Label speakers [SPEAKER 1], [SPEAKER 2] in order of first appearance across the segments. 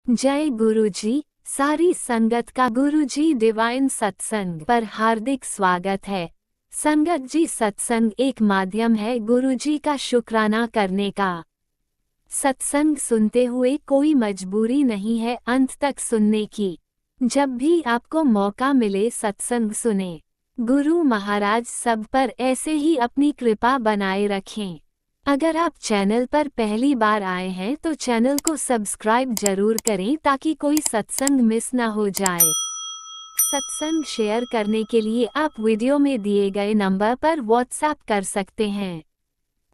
[SPEAKER 1] जय गुरुजी। सारी संगत का गुरुजी डिवाइन सत्संग पर हार्दिक स्वागत है। संगत जी, सत्संग एक माध्यम है गुरुजी का शुक्राना करने का। सत्संग सुनते हुए कोई मजबूरी नहीं है अंत तक सुनने की। जब भी आपको मौका मिले सत्संग सुने। गुरु महाराज सब पर ऐसे ही अपनी कृपा बनाए रखें। अगर आप चैनल पर पहली बार आए हैं तो चैनल को सब्सक्राइब जरूर करें ताकि कोई सत्संग मिस ना हो जाए। सत्संग शेयर करने के लिए आप वीडियो में दिए गए नंबर पर व्हाट्सएप कर सकते हैं।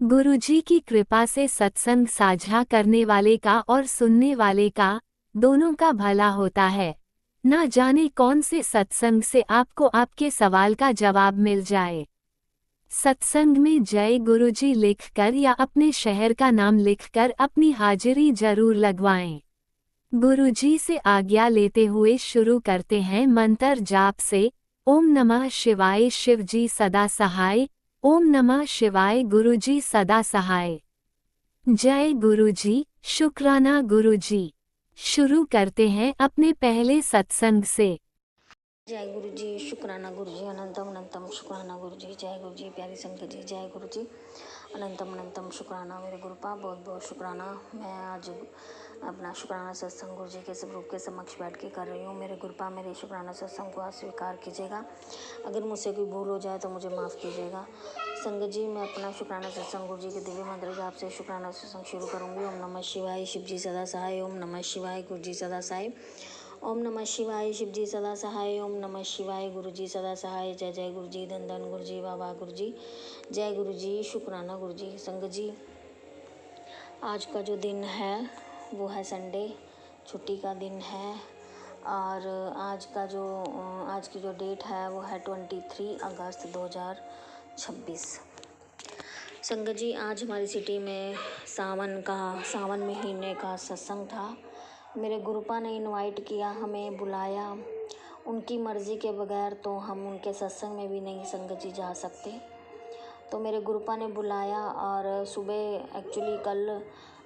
[SPEAKER 1] गुरुजी की कृपा से सत्संग साझा करने वाले का और सुनने वाले का दोनों का भला होता है। ना जाने कौन से सत्संग से आपको आपके सवाल का जवाब मिल जाए। सत्संग में जय गुरुजी लिखकर या अपने शहर का नाम लिखकर अपनी हाजिरी जरूर लगवाएं। गुरुजी से आज्ञा लेते हुए शुरू करते हैं मंत्र जाप से। ओम नमः शिवाय, शिवजी सदा सहाय। ओम नमः शिवाय, गुरुजी सदा सहाय। जय गुरुजी, शुक्राना गुरुजी। शुरू करते हैं अपने पहले सत्संग से।
[SPEAKER 2] जय गुरु जी, शुक्राना गुरु जी, अनंतम अनंतम शुक्राना गुरु जी। जय गुरु जी, प्यारी संगत जी, जय गुरु जी, अनंतम अनंतम शुक्राना मेरे गुरुपा, बहुत बहुत शुक्राना। मैं आज अपना शुक्राना सत्संग गुरु जी के स्वरूप के समक्ष बैठ के कर रही हूँ। मेरे गुरुपा, मेरे शुक्राना सत्संग को स्वीकार कीजिएगा। अगर मुझसे कोई भूल हो जाए तो मुझे माफ़ कीजिएगा। संगत जी, मैं अपना शुक्राना सत्संग गुरु जी के दिव्य मंत्र जाप से शुक्राना सत्संग शुरू करूँगी। ओम नमः शिवाय, शिव जी सदा सहाय। ओम नमः शिवाय, गुरु जी सदा सहाय। ओम नमः शिवाय, शिव जी सदा सहाय। ओम नमः शिवाय, गुरु जी सदा सहाय। जय जय गुरु जी, धन धन गुरु जी, वाह वाह गुरु जी, जय गुरु जी, शुक्राना गुरु जी। संगत जी, आज का जो दिन है वो है संडे, छुट्टी का दिन है। और आज की जो डेट है वो है 23 अगस्त 2026। संगत जी, आज हमारी सिटी में सावन महीने का सत्संग था। मेरे गुरुपा ने इनवाइट किया, हमें बुलाया। उनकी मर्ज़ी के बगैर तो हम उनके सत्संग में भी नहीं संगत जी जा सकते। तो मेरे गुरुपा ने बुलाया और सुबह एक्चुअली कल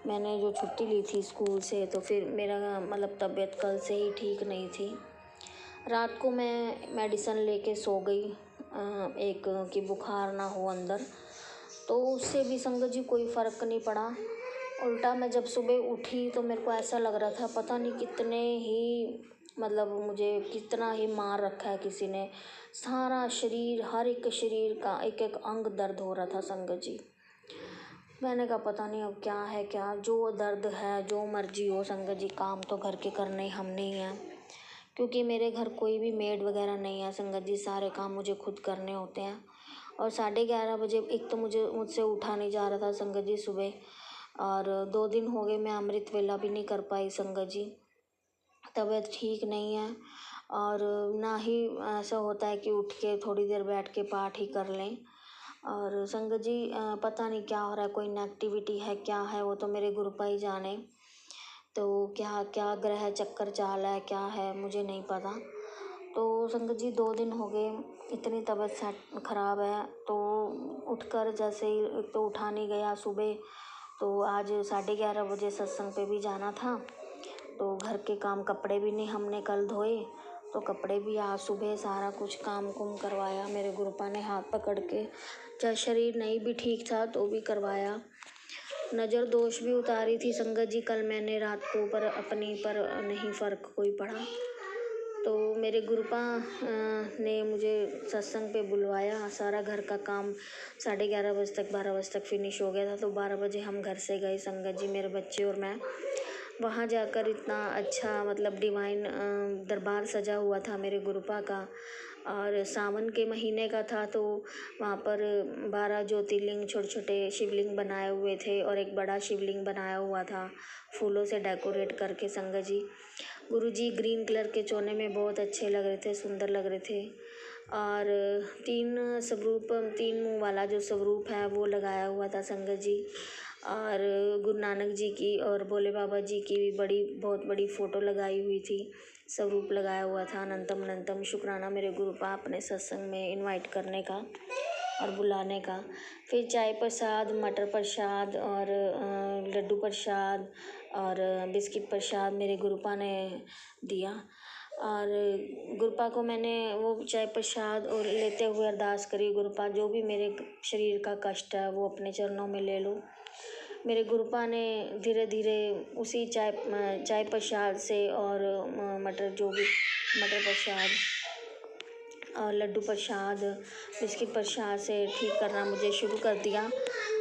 [SPEAKER 2] मैंने जो छुट्टी ली थी स्कूल से, तो फिर मेरा तबीयत कल से ही ठीक नहीं थी। रात को मैं मेडिसिन लेके सो गई, एक कि बुखार ना हो अंदर, तो उससे भी संगत जी कोई फ़र्क नहीं पड़ा। उल्टा मैं जब सुबह उठी तो मेरे को ऐसा लग रहा था पता नहीं कितने ही मुझे कितना ही मार रखा है किसी ने। सारा शरीर, हर एक शरीर का एक एक अंग दर्द हो रहा था संगत जी। मैंने कहा पता नहीं अब क्या है, क्या जो दर्द है, जो मर्जी हो संगत जी, काम तो घर के करने हमने ही हैं, क्योंकि मेरे घर कोई भी मेड वगैरह नहीं है संगत जी। सारे काम मुझे खुद करने होते हैं। और 11:30 बजे एक तो मुझसे उठा नहीं जा रहा था संगत जी सुबह, और 2 दिन हो गए मैं अमृत वेला भी नहीं कर पाई संगत जी। तबीयत ठीक नहीं है और ना ही ऐसा होता है कि उठ के थोड़ी देर बैठ के पाठ ही कर लें। और संगत जी, पता नहीं क्या हो रहा है, कोई नेगेटिविटी है, क्या है, वो तो मेरे गुरुपा ही जाने। तो क्या क्या ग्रह चक्कर चाल है, क्या है, मुझे नहीं पता। तो संगत जी 2 दिन हो गए, इतनी तबीयत ख़राब है। तो उठकर जैसे ही, एक तो उठा नहीं गया सुबह, तो आज 11:30 बजे सत्संग पे भी जाना था। तो घर के काम, कपड़े भी नहीं हमने कल धोए, तो कपड़े भी आज सुबह सारा कुछ काम कुम करवाया मेरे गुरुपा ने हाथ पकड़ के। चाहे शरीर नहीं भी ठीक था तो भी करवाया। नज़र दोष भी उतारी थी संगत जी कल मैंने रात को, पर अपनी पर नहीं फ़र्क कोई पड़ा। तो मेरे गुरुपा ने मुझे सत्संग पे बुलवाया। सारा घर का काम 11:30 बजे तक, 12 बजे तक फिनिश हो गया था। तो 12 बजे हम घर से गए संगत जी, मेरे बच्चे और मैं। वहाँ जाकर इतना अच्छा डिवाइन दरबार सजा हुआ था मेरे गुरुपा का, और सावन के महीने का था। तो वहाँ पर 12 ज्योतिर्लिंग, छोटे छोटे शिवलिंग बनाए हुए थे और एक बड़ा शिवलिंग बनाया हुआ था फूलों से डेकोरेट करके संगत जी। गुरुजी ग्रीन कलर के चोने में बहुत अच्छे लग रहे थे, सुंदर लग रहे थे। और 3 मुँह वाला जो स्वरूप है वो लगाया हुआ था संगत जी। और गुरु नानक जी की और भोले बाबा जी की भी बहुत बड़ी फ़ोटो लगाई हुई थी, स्वरूप लगाया हुआ था। अनंतम अनंतम शुक्राना मेरे गुरुपा अपने सत्संग में इनवाइट करने का। और बुलाने का। फिर चाय प्रसाद, मटर प्रसाद और लड्डू प्रसाद और बिस्किट प्रसाद मेरे गुरुपा ने दिया। और गुरुपा को मैंने वो चाय प्रसाद और लेते हुए अरदास करी, गुरुपा जो भी मेरे शरीर का कष्ट है वो अपने चरणों में ले लो। मेरे गुरुपा ने धीरे धीरे उसी चाय प्रसाद से और मटर प्रसाद और लड्डू प्रसाद, बिस्किट प्रसाद से ठीक करना मुझे शुरू कर दिया।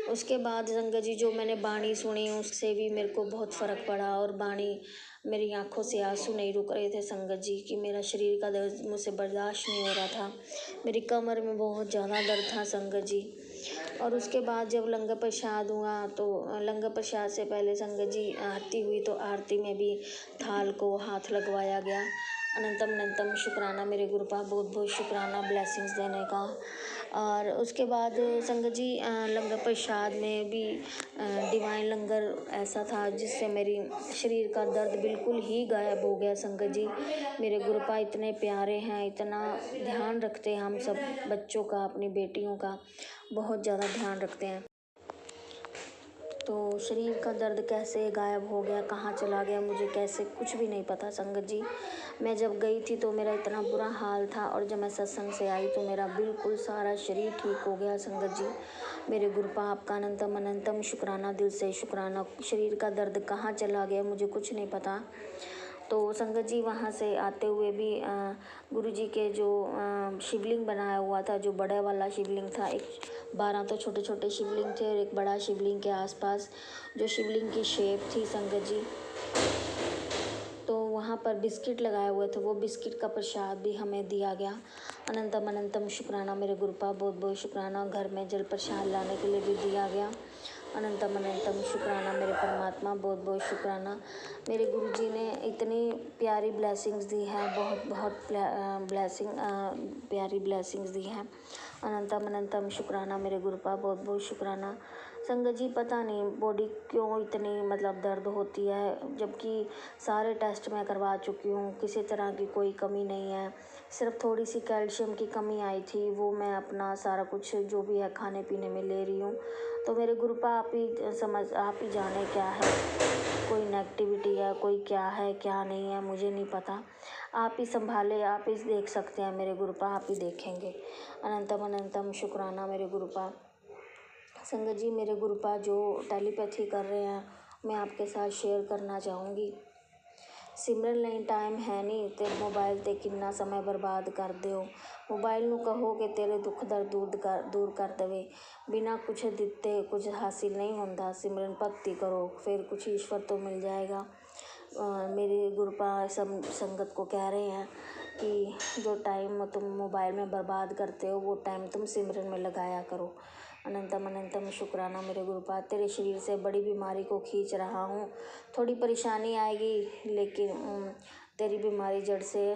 [SPEAKER 2] उसके बाद संगत जी जो मैंने वाणी सुनी उससे भी मेरे को बहुत फ़र्क पड़ा और वाणी मेरी आंखों से आंसू नहीं रुक रहे थे संगत जी कि मेरा शरीर का दर्द मुझसे बर्दाश्त नहीं हो रहा था। मेरी कमर में बहुत ज़्यादा दर्द था संगत जी। और उसके बाद जब लंगर प्रसाद हुआ तो लंगर प्रसाद से पहले संगत जी आरती हुई तो आरती में भी थाल को हाथ लगवाया गया। अनंतम अनंतम शुक्राना मेरे गुरुपा, बहुत बहुत शुक्राना ब्लेसिंग्स देने का। और उसके बाद संगत जी लंगर प्रसाद में भी डिवाइन लंगर ऐसा था जिससे मेरी शरीर का दर्द बिल्कुल ही गायब हो गया संगत जी। मेरे गुरुपा इतने प्यारे हैं, इतना ध्यान रखते हैं हम सब बच्चों का, अपनी बेटियों का बहुत ज़्यादा ध्यान रखते हैं। तो शरीर का दर्द कैसे गायब हो गया, कहाँ चला गया, मुझे कैसे कुछ भी नहीं पता संगत जी। मैं जब गई थी तो मेरा इतना बुरा हाल था और जब मैं सत्संग से आई तो मेरा बिल्कुल सारा शरीर ठीक हो गया संगत जी। मेरे गुरुपा आपका अनंतम अनंतम शुक्राना, दिल से शुक्राना। शरीर का दर्द कहाँ चला गया मुझे कुछ नहीं पता। तो संगत जी वहाँ से आते हुए भी गुरुजी के जो शिवलिंग बनाया हुआ था, जो बड़ा वाला शिवलिंग था, 12 तो छोटे छोटे शिवलिंग थे और एक बड़ा शिवलिंग के आसपास जो शिवलिंग की शेप थी संगत जी, तो वहाँ पर बिस्किट लगाए हुए थे, वो बिस्किट का प्रसाद भी हमें दिया गया। अनंतम अनंतम शुक्राना मेरे गुरुपा, बहुत बहुत शुक्राना। घर में जल प्रसाद लाने के लिए भी दिया गया। अनंतम अनंतम शुक्राना मेरे परमात्मा, बहुत बहुत शुक्राना। मेरे गुरुजी ने इतनी प्यारी ब्लेसिंग्स दी है, बहुत बहुत प्यारी ब्लेसिंग्स दी हैं। अनंतम अनंतम शुक्राना मेरे गुरुपा, बहुत बहुत शुक्राना। संगत जी पता नहीं बॉडी क्यों इतनी दर्द होती है, जबकि सारे टेस्ट मैं करवा चुकी हूँ, किसी तरह की कोई कमी नहीं है। सिर्फ थोड़ी सी कैल्शियम की कमी आई थी, वो मैं अपना सारा कुछ जो भी है खाने पीने में ले रही हूँ। तो मेरे गुरुपा आप ही जाने क्या है, कोई नेगेटिविटी है, कोई क्या है क्या नहीं है मुझे नहीं पता। आप ही संभाले, आप ही देख सकते हैं मेरे गुरुपा, आप ही देखेंगे। अनंतम अनंतम शुक्राना मेरे गुरुपा। संगत जी मेरे गुरुपा जो टेलीपैथी कर रहे हैं मैं आपके साथ शेयर करना चाहूँगी। सिमरन ਲਈ टाइम है नहीं तो मोबाइल ते किन्ना समय बर्बाद करते हो। मोबाइल ਨੂੰ कहो कि तेरे दुख दर्द दूर कर देवे। बिना कुछ दिते कुछ हासिल नहीं होता। सिमरन भक्ति करो फिर कुछ ईश्वर तो मिल जाएगा। मेरे गुरुपा संगत को कह रहे हैं कि जो टाइम तुम मोबाइल में बर्बाद करते हो वो टाइम तुम सिमरन में लगाया करो। अनंतम अनंतम शुक्राना मेरे गुरुपा। तेरे शरीर से बड़ी बीमारी को खींच रहा हूँ, थोड़ी परेशानी आएगी लेकिन तेरी बीमारी जड़ से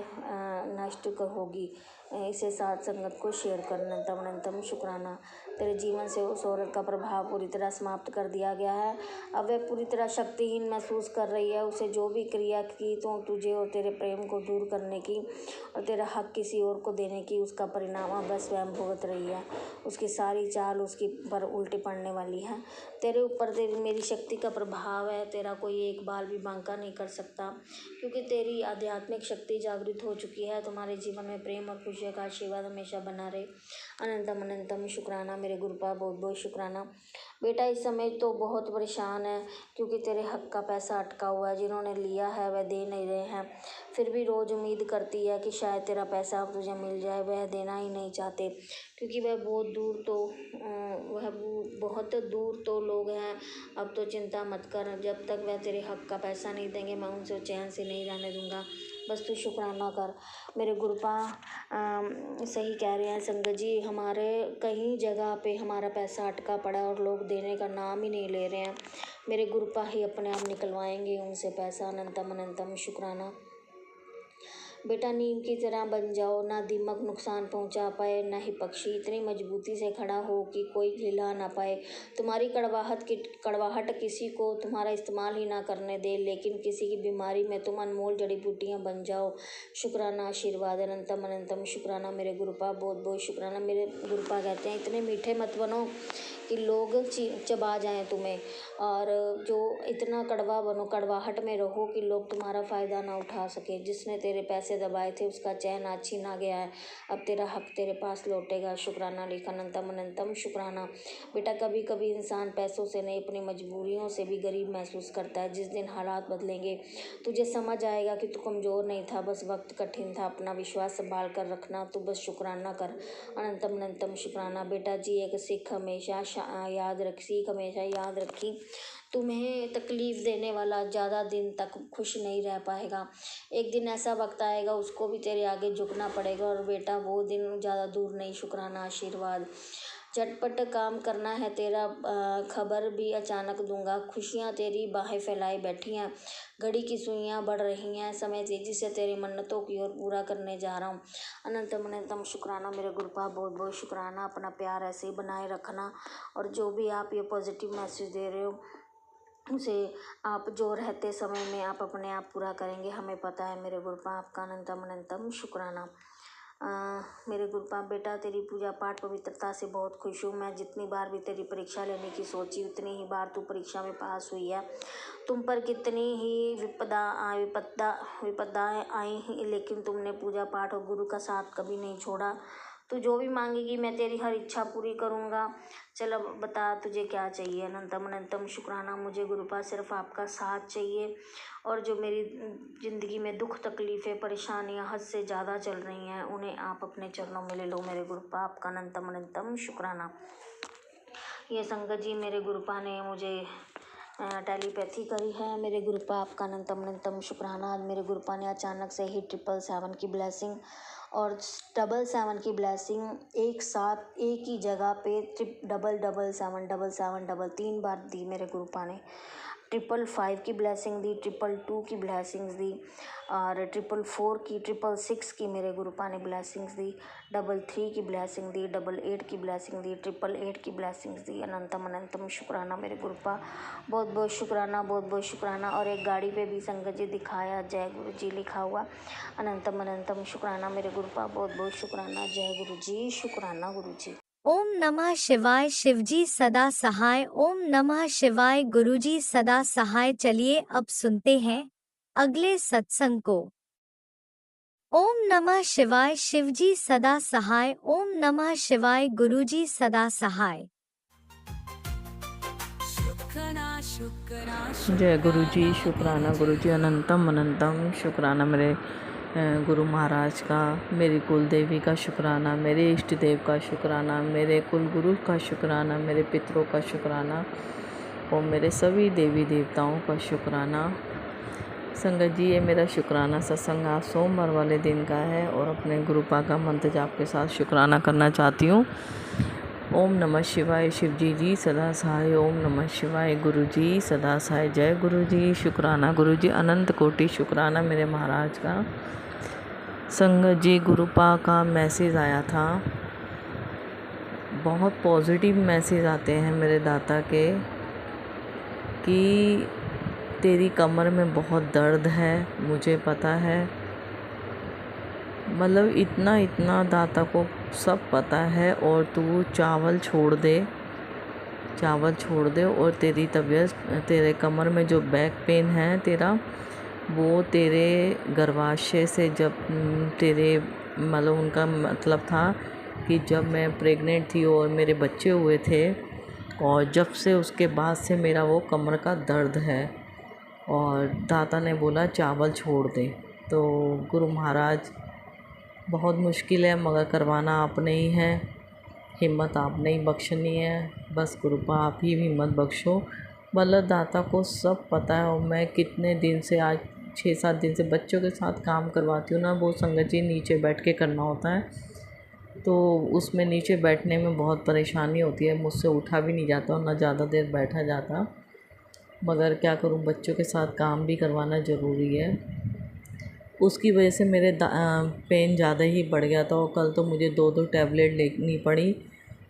[SPEAKER 2] नष्ट होगी। इसे साथ संगत को शेयर कर। अनंतम अनंतम शुक्राना। तेरे जीवन से उस औरत का प्रभाव पूरी तरह समाप्त कर दिया गया है। अब वह पूरी तरह शक्तिहीन महसूस कर रही है। उसे जो भी क्रिया की तो तुझे और तेरे प्रेम को दूर करने की और तेरा हक किसी और को देने की, उसका परिणाम अब वह स्वयं भुगत रही है। उसकी सारी चाल उसकी पर उल्टी पड़ने वाली है। तेरे ऊपर मेरी शक्ति का प्रभाव है। तेरा कोई एक बाल भी बांका नहीं कर सकता क्योंकि तेरी आध्यात्मिक शक्ति जागृत हो चुकी है। तुम्हारे जीवन में प्रेम और खुशियों का आशीर्वाद हमेशा बना रहे। अनंतम अनंतम शुक्राना मेरे गुरुपा, बहुत बहुत शुक्राना। बेटा इस समय तो बहुत परेशान है क्योंकि तेरे हक का पैसा अटका हुआ है। जिन्होंने लिया है वह दे नहीं रहे हैं, फिर भी रोज़ उम्मीद करती है कि शायद तेरा पैसा अब तुझे मिल जाए। वह देना ही नहीं चाहते क्योंकि वह बहुत दूर तो लोग हैं। अब तो चिंता मत कर, जब तक वह तेरे हक का पैसा नहीं देंगे मैं उनसे चैन से नहीं रहने दूंगा। बस तू शुक्राना कर। मेरे गुरुपा सही कह रहे हैं संगत जी। हमारे कई जगह पे हमारा पैसा अटका पड़ा और लोग देने का नाम ही नहीं ले रहे हैं। मेरे गुरुपा ही अपने आप निकलवाएंगे उनसे पैसा। अनंतम अनंतम शुक्राना। बेटा नीम की तरह बन जाओ, ना दीमक नुकसान पहुंचा पाए, ना ही पक्षी। इतनी मजबूती से खड़ा हो कि कोई हिला ना पाए। तुम्हारी कड़वाहट किसी को तुम्हारा इस्तेमाल ही ना करने दे, लेकिन किसी की बीमारी में तुम अनमोल जड़ी बूटियां बन जाओ। शुक्राना, आशीर्वाद, अनंतम अनंतम शुक्राना मेरे गुरुपा, बहुत बहुत शुक्राना। मेरे गुरुपा कहते हैं इतने मीठे मत बनो कि लोग चबा जाएं तुम्हें, और जो इतना कड़वा बनो, कड़वाहट में रहो कि लोग तुम्हारा फ़ायदा ना उठा सके। जिसने तेरे पैसे दबाए थे उसका चैन आज छीना गया है, अब तेरा हक तेरे पास लौटेगा। शुक्राना लिखा, अनंतम अनंतम शुक्राना। बेटा कभी कभी इंसान पैसों से नहीं, अपनी मजबूरियों से भी गरीब महसूस करता है। जिस दिन हालात बदलेंगे तुझे समझ आएगा कि तू कमज़ोर नहीं था, बस वक्त कठिन था। अपना विश्वास संभाल कर रखना, तू बस शुक्राना कर। अनंतम अनंतम शुक्राना। बेटा जी एक सीख हमेशा याद रखी, तुम्हें तकलीफ़ देने वाला ज़्यादा दिन तक खुश नहीं रह पाएगा। एक दिन ऐसा वक्त आएगा उसको भी तेरे आगे झुकना पड़ेगा, और बेटा वो दिन ज़्यादा दूर नहीं। शुक्राना, आशीर्वाद। झटपट काम करना है तेरा, खबर भी अचानक दूंगा। खुशियाँ तेरी बाहें फैलाए बैठी हैं, घड़ी की सुइयाँ बढ़ रही हैं, समय तेजी से तेरी मन्नतों की ओर पूरा करने जा रहा हूँ। अनंतम अनंतम शुक्राना मेरे गुरुपा, बहुत बहुत शुक्राना। अपना प्यार ऐसे ही बनाए रखना, और जो भी आप ये पॉजिटिव मैसेज दे रहे हो उसे आप जो रहते समय में आप अपने आप पूरा करेंगे, हमें पता है मेरे गुरुपा। आपका अनंतम अनंतम शुक्राना। मेरे गुरुपा बेटा तेरी पूजा पाठ पवित्रता से बहुत खुश हूँ। मैं जितनी बार भी तेरी परीक्षा लेने की सोची उतनी ही बार तू परीक्षा में पास हुई है। तुम पर कितनी ही विपदाएं आई हैं, लेकिन तुमने पूजा पाठ और गुरु का साथ कभी नहीं छोड़ा। तू जो भी मांगेगी मैं तेरी हर इच्छा पूरी करूँगा। चल अब बता तुझे क्या चाहिए। अनंतम अनंतम शुक्राना। मुझे गुरुपा सिर्फ आपका साथ चाहिए, और जो मेरी ज़िंदगी में दुख तकलीफ़ें परेशानियां हद से ज़्यादा चल रही हैं उन्हें आप अपने चरणों में ले लो मेरे गुरुपा। आपका अनंतम अनंतम शुक्राना। ये संगत जी मेरे गुरुपा ने मुझे टेलीपैथी करी है। मेरे गुरुपा आपका अनंतम अनंतम शुक्राना। आज मेरे गुरुपा ने अचानक से ही 777 की ब्लेसिंग और 777 की ब्लेसिंग एक साथ एक ही जगह पे 777 3 बार दी मेरे गुरुपा ने। 555 की ब्लेसिंग दी, 222 की ब्लेसिंग्स दी, और 444 की, 666 की मेरे गुरुपा ने ब्लेसिंग्स दी, 33 की ब्लेसिंग दी, 88 की ब्लेसिंग दी, 888 की ब्लेसिंग्स दी। अनंतम अनंतम शुक्राना मेरे गुरुपा, बहुत बहुत शुक्राना, बहुत बहुत शुक्राना। और एक गाड़ी पे भी संगत जी दिखाया जय गुरु जी लिखा हुआ। अनंतम अनंतम शुक्राना मेरे गुरुपा, बहुत बहुत शुक्राना। जय गुरु जी, शुक्राना गुरु जी।
[SPEAKER 1] ओम नमः शिवाय। शिवजी सदा सहाय। ओम नमः शिवाय। गुरुजी सदा सहाय। चलिए अब सुनते हैं अगले सत्संग को। ओम नमः शिवाय। शिवजी सदा सहाय। ओम नमः शिवाय। गुरुजी सदा सहाय।
[SPEAKER 3] जय गुरु जी, शुक्राना गुरु जी, अनंतम अनंतम शुक्राना मेरे गुरु महाराज का, मेरी कुल देवी का शुक्राना, मेरे इष्ट देव का शुक्राना, मेरे कुल गुरु का शुक्राना, मेरे पितरों का शुक्राना और मेरे सभी देवी देवताओं का शुक्राना। संगत जी ये मेरा शुक्राना सत्संग आज सोमवार वाले दिन का है और अपने गुरुपा का मंत्र जाप के साथ शुक्राना करना चाहती हूँ। ओम नमः शिवाय। शिवजी जी सदा सहाय। ओम नमः शिवाय। गुरु जी सदा सहाय। जय गुरु जी, शुक्राना गुरु जी, अनंत कोटि शुक्राना मेरे महाराज का। संगत जी गुरुपा का मैसेज आया था, बहुत पॉजिटिव मैसेज आते हैं मेरे दाता के कि तेरी कमर में बहुत दर्द है, मुझे पता है। मतलब इतना दाता को सब पता है, और तू चावल छोड़ दे और तेरी तबीयत, तेरे कमर में जो बैक पेन है तेरा, वो तेरे गर्भाशय से जब तेरे मतलब उनका मतलब था कि जब मैं प्रेग्नेंट थी और मेरे बच्चे हुए थे, और जब से उसके बाद से मेरा वो कमर का दर्द है, और दाता ने बोला चावल छोड़ दे। तो गुरु महाराज बहुत मुश्किल है मगर करवाना आपने ही है, हिम्मत आपने ही बख्शनी है, बस गुरुपा आप ही हिम्मत बख्शो। मतलब दाता को सब पता है, और मैं कितने दिन से, आज 6-7 दिन से बच्चों के साथ काम करवाती हूँ ना, वो संगत जी नीचे बैठ के करना होता है, तो उसमें नीचे बैठने में बहुत परेशानी होती है, मुझसे उठा भी नहीं जाता और ना ज़्यादा देर बैठा जाता, मगर क्या करूँ, बच्चों के साथ काम भी करवाना ज़रूरी है। उसकी वजह से मेरे पेन ज़्यादा ही बढ़ गया था और कल तो मुझे 2-2 टैबलेट लेनी पड़ी।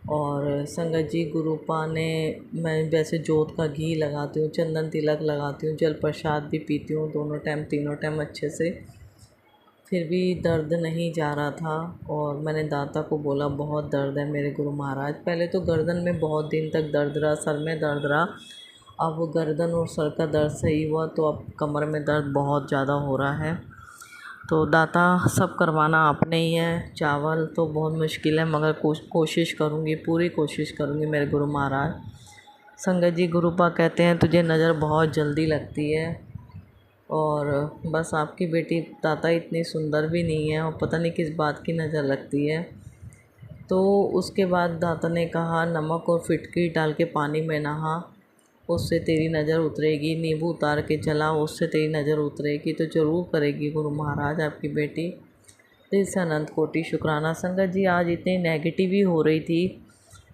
[SPEAKER 3] और संगत जी गुरुपा ने, मैं वैसे जोत का घी लगाती हूँ, चंदन तिलक लगाती हूँ, जल प्रसाद भी पीती हूँ दोनों टाइम तीनों टाइम अच्छे से, फिर भी दर्द नहीं जा रहा था। और मैंने दाता को बोला बहुत दर्द है मेरे गुरु महाराज। पहले तो गर्दन में बहुत दिन तक दर्द रहा, सर में दर्द रहा, अब वो गर्दन और सर का दर्द सही हुआ तो अब कमर में दर्द बहुत ज़्यादा हो रहा है। तो दाता सब करवाना आपने ही है। चावल तो बहुत मुश्किल है मगर कोशिश करूँगी, पूरी कोशिश करूँगी मेरे गुरु महाराज। संगत जी गुरुपा कहते हैं तुझे नज़र बहुत जल्दी लगती है और बस आपकी बेटी दाता इतनी सुंदर भी नहीं है और पता नहीं किस बात की नज़र लगती है। तो उसके बाद दाता ने कहा नमक और फिटकी डाल के पानी में नहा, उससे तेरी नज़र उतरेगी। नींबू उतार के चला, उससे तेरी नज़र उतरेगी। तो ज़रूर करेगी गुरु महाराज आपकी बेटी। दिल से अनंत कोटि शुक्राना। संगत जी आज इतनी नेगेटिव ही हो रही थी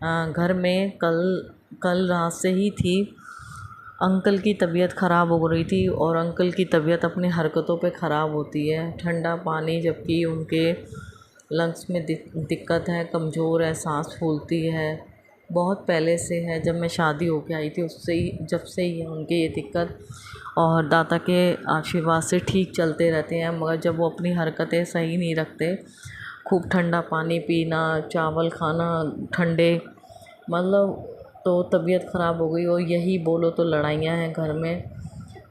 [SPEAKER 3] घर में, कल रात से ही थी। अंकल की तबीयत ख़राब हो रही थी और अंकल की तबीयत अपनी हरकतों पे ख़राब होती है। ठंडा पानी, जबकि उनके लंग्स में दिक्कत है, कमज़ोर है, सांस फूलती है, बहुत पहले से है। जब मैं शादी होके आई थी उससे ही, जब से ही है उनकी ये दिक्कत। और दाता के आशीर्वाद से ठीक चलते रहते हैं मगर जब वो अपनी हरकतें सही नहीं रखते, खूब ठंडा पानी पीना, चावल खाना ठंडे, मतलब तो तबीयत ख़राब हो गई। और यही बोलो तो लड़ाइयाँ हैं घर में।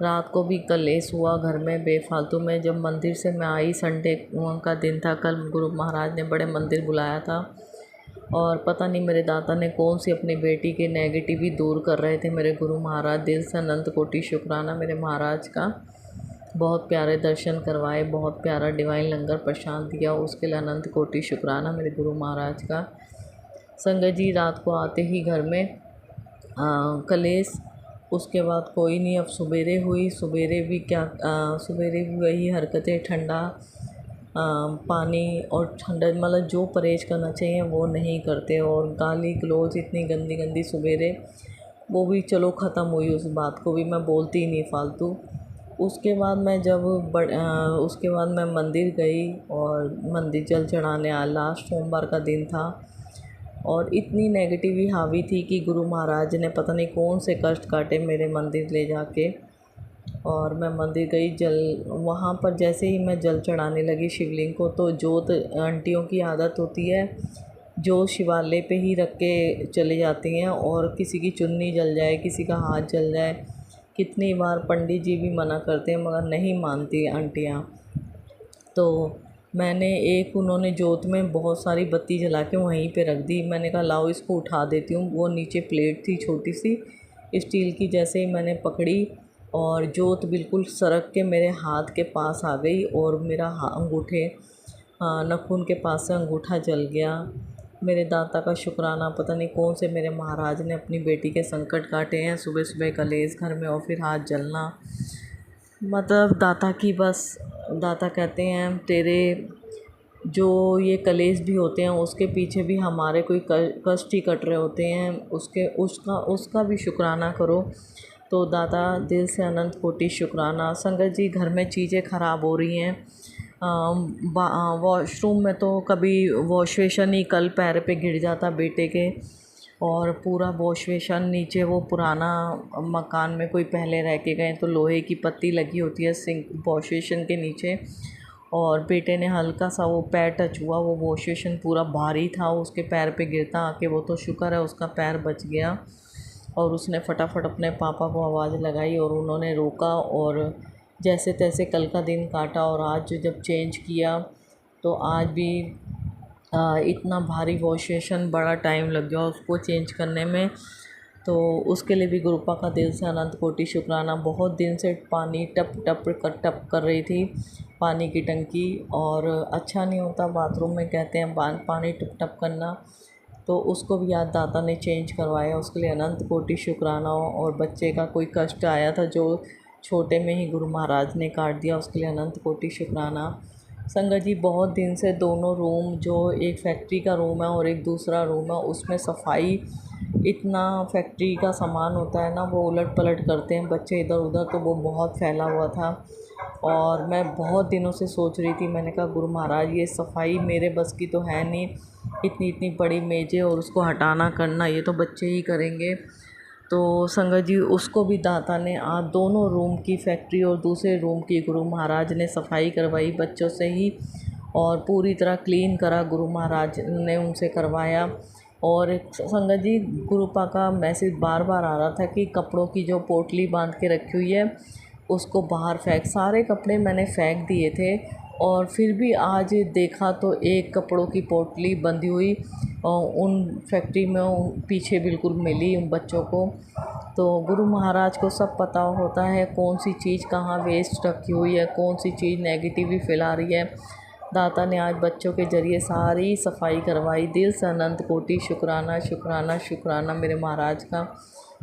[SPEAKER 3] रात को भी कलेश हुआ घर में बेफालतू में। जब मंदिर से मैं आई, संडे का दिन था कल, गुरु महाराज ने बड़े मंदिर बुलाया था और पता नहीं मेरे दाता ने कौन सी अपनी बेटी के नेगेटिव ही दूर कर रहे थे मेरे गुरु महाराज। दिल से अनंत कोटि शुक्राना मेरे महाराज का। बहुत प्यारे दर्शन करवाए, बहुत प्यारा डिवाइन लंगर प्रसाद दिया, उसके लिए अनंत कोटि शुक्राना मेरे गुरु महाराज का। संगत जी रात को आते ही घर में कलेश, उसके बाद कोई नहीं। अब सवेरे हुई, सवेरे भी सवेरे भी वही हरकतें, ठंडा पानी और ठंडा, मतलब जो परहेज़ करना चाहिए वो नहीं करते। और गाली गलौज इतनी गंदी गंदी सवेरे, वो भी चलो ख़त्म हुई, उस बात को भी मैं बोलती ही नहीं फालतू। उसके बाद मैं मंदिर गई और मंदिर जल चढ़ाने लास्ट सोमवार का दिन था और इतनी नेगेटिव ही हावी थी कि गुरु महाराज ने पता नहीं कौन से कष्ट काटे मेरे मंदिर ले जाके। और मैं मंदिर गई, वहाँ पर जैसे ही मैं जल चढ़ाने लगी शिवलिंग को, तो जोत, आंटियों की आदत होती है जो शिवालय पे ही रख के चली जाती हैं और किसी की चुन्नी जल जाए, किसी का हाथ जल जाए। कितनी बार पंडित जी भी मना करते हैं मगर नहीं मानती आंटियाँ। तो उन्होंने जोत में बहुत सारी बत्ती जला के वहीं पे रख दी। मैंने कहा लाओ इसको उठा देती हूँ। वो नीचे प्लेट थी छोटी सी स्टील की, जैसे ही मैंने पकड़ी और जोत बिल्कुल सरक के मेरे हाथ के पास आ गई और मेरा अंगूठे नाखून के पास से अंगूठा जल गया। मेरे दाता का शुक्राना, पता नहीं कौन से मेरे महाराज ने अपनी बेटी के संकट काटे हैं। सुबह सुबह कलेश घर में और फिर हाथ जलना, मतलब दाता कहते हैं तेरे जो ये कलेश भी होते हैं उसके पीछे भी हमारे कोई कष्ट ही कट रहे होते हैं, उसका भी शुक्राना करो। तो दाता दिल से अनंत कोटि शुक्राना। संगत जी घर में चीज़ें ख़राब हो रही हैं। वॉशरूम में तो कभी वॉश बेसिन ही कल पैर पे गिर जाता बेटे के और पूरा वॉश बेसिन नीचे, वो पुराना मकान में कोई पहले रह के गए तो लोहे की पत्ती लगी होती है सिंक वॉश बेसिन के नीचे, और बेटे ने हल्का सा वो पैर टच हुआ, वो वॉश बेसिन पूरा भारी था, उसके पैर पे गिरता आके, वो तो शुक्र है उसका पैर बच गया। और उसने फटाफट अपने पापा को आवाज़ लगाई और उन्होंने रोका और जैसे तैसे कल का दिन काटा। और आज जब चेंज किया तो आज भी इतना भारी वॉश बेसिन, बड़ा टाइम लग गया उसको चेंज करने में। तो उसके लिए भी गुरुपा का दिल से अनंत कोटि शुक्राना। बहुत दिन से पानी टप कर रही थी पानी की टंकी, और अच्छा नहीं होता बाथरूम में, कहते हैं पानी टप करना, तो उसको भी आज दाता ने चेंज करवाया, उसके लिए अनंत कोटि शुक्राना। और बच्चे का कोई कष्ट आया था जो छोटे में ही गुरु महाराज ने काट दिया, उसके लिए अनंत कोटि शुक्राना। संगत जी बहुत दिन से दोनों रूम, जो एक फैक्ट्री का रूम है और एक दूसरा रूम है, उसमें सफाई, इतना फैक्ट्री का सामान होता है ना, वो उलट पलट करते हैं बच्चे इधर उधर, तो वो बहुत फैला हुआ था। और मैं बहुत दिनों से सोच रही थी, मैंने कहा गुरु महाराज ये सफाई मेरे बस की तो है नहीं, इतनी इतनी बड़ी मेज़ें और उसको हटाना करना ये तो बच्चे ही करेंगे। तो संगत जी उसको भी दाता ने आज दोनों रूम की फैक्ट्री और दूसरे रूम की गुरु महाराज ने सफाई करवाई बच्चों से ही, और पूरी तरह क्लीन करा, गुरु महाराज ने उनसे करवाया। और संगत जी गुरुपा का मैसेज बार बार आ रहा था कि कपड़ों की जो पोटली बांध के रखी हुई है उसको बाहर फेंक। सारे कपड़े मैंने फेंक दिए थे और फिर भी आज देखा तो एक कपड़ों की पोटली बंधी हुई उन फैक्ट्री में पीछे बिल्कुल मिली उन बच्चों को। तो गुरु महाराज को सब पता होता है कौन सी चीज़ कहाँ वेस्ट रखी हुई है, कौन सी चीज़ नेगेटिव फैला रही है। दाता ने आज बच्चों के ज़रिए सारी सफाई करवाई। दिल से अनंत कोटि शुक्राना शुक्राना शुक्राना मेरे महाराज का।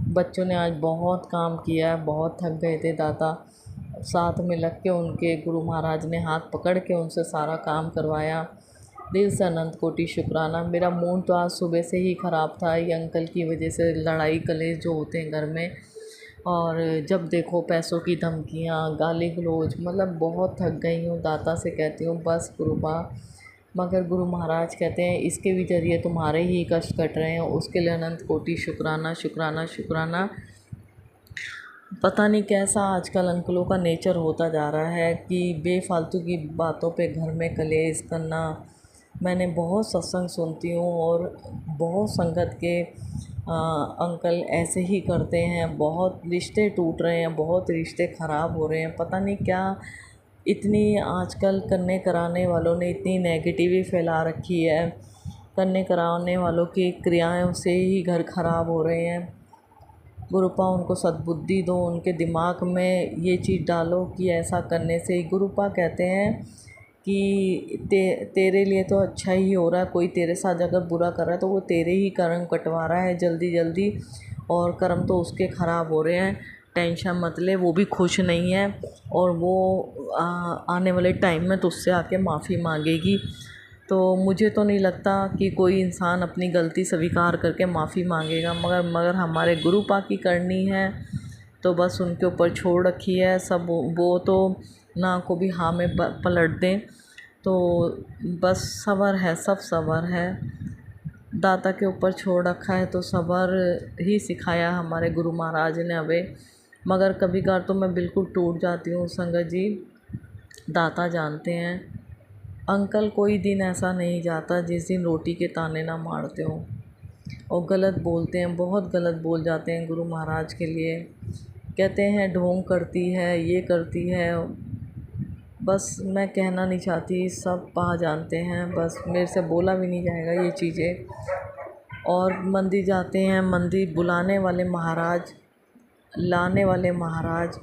[SPEAKER 3] बच्चों ने आज बहुत काम किया है, बहुत थक गए थे। दाता साथ में लग के उनके गुरु महाराज ने हाथ पकड़ के उनसे सारा काम करवाया। दिल से अनंत कोटि शुक्राना। मेरा मूड तो आज सुबह से ही ख़राब था, ये अंकल की वजह से लड़ाई कलेश जो होते हैं घर में, और जब देखो पैसों की धमकियाँ, गाली गलौज, मतलब बहुत थक गई हूँ। दाता से कहती हूँ बस गुरुबा, मगर गुरु महाराज कहते हैं इसके भी ज़रिए तुम्हारे ही कष्ट कट रहे हैं, उसके लिए अनंत कोटि शुक्राना शुक्राना शुक्राना। पता नहीं कैसा आजकल अंकलों का नेचर होता जा रहा है कि बेफालतू की बातों पे घर में कलेश करना। मैंने बहुत सत्संग सुनती हूँ और बहुत संगत के अंकल ऐसे ही करते हैं, बहुत रिश्ते टूट रहे हैं, बहुत रिश्ते ख़राब हो रहे हैं। पता नहीं क्या इतनी आजकल करने कराने वालों ने इतनी नेगेटिविटी फैला रखी है, करने कराने वालों की क्रियाओं से ही घर ख़राब हो रहे हैं। गुरुपा उनको सद्बुद्धि दो, उनके दिमाग में ये चीज़ डालो कि ऐसा करने से। गुरुपा कहते हैं कि तेरे लिए तो अच्छा ही हो रहा है, कोई तेरे साथ अगर बुरा कर रहा है तो वो तेरे ही कर्म कटवा रहा है जल्दी जल्दी, और कर्म तो उसके ख़राब हो रहे हैं। टेंशन मत ले, वो भी खुश नहीं है और वो आने वाले टाइम में तुझसे आके माफ़ी मांगेगी। तो मुझे तो नहीं लगता कि कोई इंसान अपनी गलती स्वीकार करके माफ़ी मांगेगा, मगर हमारे गुरुपा की करनी है तो बस उनके ऊपर छोड़ रखी है सब। वो तो ना को भी हाँ में पलट दें, तो बस सब्र है, सब सब्र है। दाता के ऊपर छोड़ रखा है तो सब्र ही सिखाया हमारे गुरु महाराज ने हमें। मगर कभी कभार तो मैं बिल्कुल टूट जाती हूँ संगत जी। दाता जानते हैं अंकल कोई दिन ऐसा नहीं जाता जिस दिन रोटी के ताने ना मारते हो, और गलत बोलते हैं, बहुत गलत बोल जाते हैं गुरु महाराज के लिए। कहते हैं ढोंग करती है, ये करती है, बस मैं कहना नहीं चाहती, सब पा जानते हैं, बस मेरे से बोला भी नहीं जाएगा ये चीज़ें। और मंदिर जाते हैं, मंदिर बुलाने वाले महाराज, लाने वाले महाराज,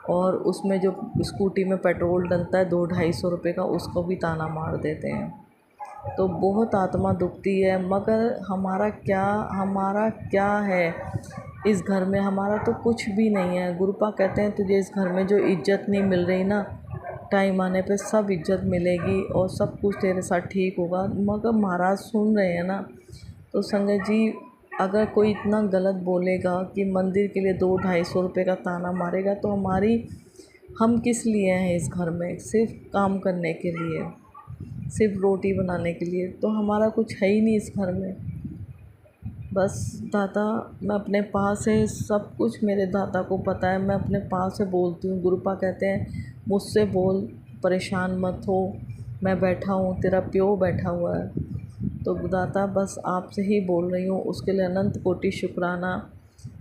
[SPEAKER 3] और उसमें जो स्कूटी में पेट्रोल डलता है 200-250 रुपये का, उसको भी ताना मार देते हैं। तो बहुत आत्मा दुखती है, मगर हमारा क्या है इस घर में? हमारा तो कुछ भी नहीं है। गुरुपा कहते हैं तुझे इस घर में जो इज्जत नहीं मिल रही ना, टाइम आने पे सब इज्जत मिलेगी और सब कुछ तेरे साथ ठीक होगा। मगर महाराज सुन रहे हैं ना। तो संगत जी अगर कोई इतना गलत बोलेगा कि मंदिर के लिए 200-250 रुपये का ताना मारेगा, तो हम किस लिए हैं इस घर में? सिर्फ काम करने के लिए, सिर्फ रोटी बनाने के लिए, तो हमारा कुछ है ही नहीं इस घर में। बस दाता, मैं अपने पास से सब कुछ मेरे दाता को पता है, मैं अपने पास से बोलती हूँ। गुरुपा कहते हैं मुझसे बोल, परेशान मत हो, मैं बैठा हूँ, तेरा प्यो बैठा हुआ है। तो दाता बस आपसे ही बोल रही हूँ, उसके लिए अनंत कोटि शुक्राना।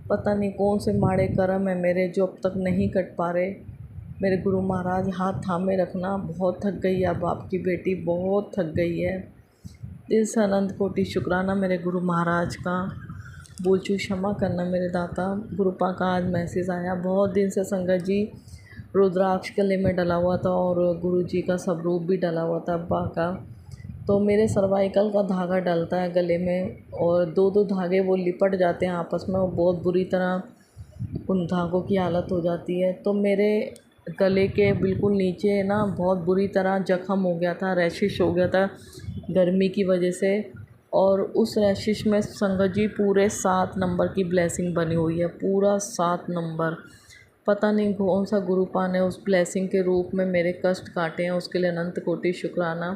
[SPEAKER 3] पता नहीं कौन से माड़े कर्म है मेरे जो अब तक नहीं कट पा रहे। मेरे गुरु महाराज हाथ थामे रखना। बहुत थक गई है अब आपकी बेटी, बहुत थक गई है। दिल से अनंत कोटि शुक्राना मेरे गुरु महाराज का। भूल चूक क्षमा करना मेरे दाता। गुरुपा का आज मैसेज आया। बहुत दिन से संगत जी रुद्राक्ष गले में डला हुआ था और गुरु जी का स्वरूप भी डला हुआ था अब्बा का। तो मेरे सर्वाइकल का धागा डलता है गले में, और 2-2 धागे वो लिपट जाते हैं आपस में, और बहुत बुरी तरह उन धागों की हालत हो जाती है। तो मेरे गले के बिल्कुल नीचे ना बहुत बुरी तरह जख्म हो गया था, रैशिश हो गया था गर्मी की वजह से, और उस रैशिश में संगत जी पूरे 7 नंबर की ब्लेसिंग बनी हुई है, पूरा 7 नंबर। पता नहीं कौन सा गुरुपा ने उस ब्लेसिंग के रूप में मेरे कष्ट काटे हैं, उसके लिए अनंत कोटि शुक्राना।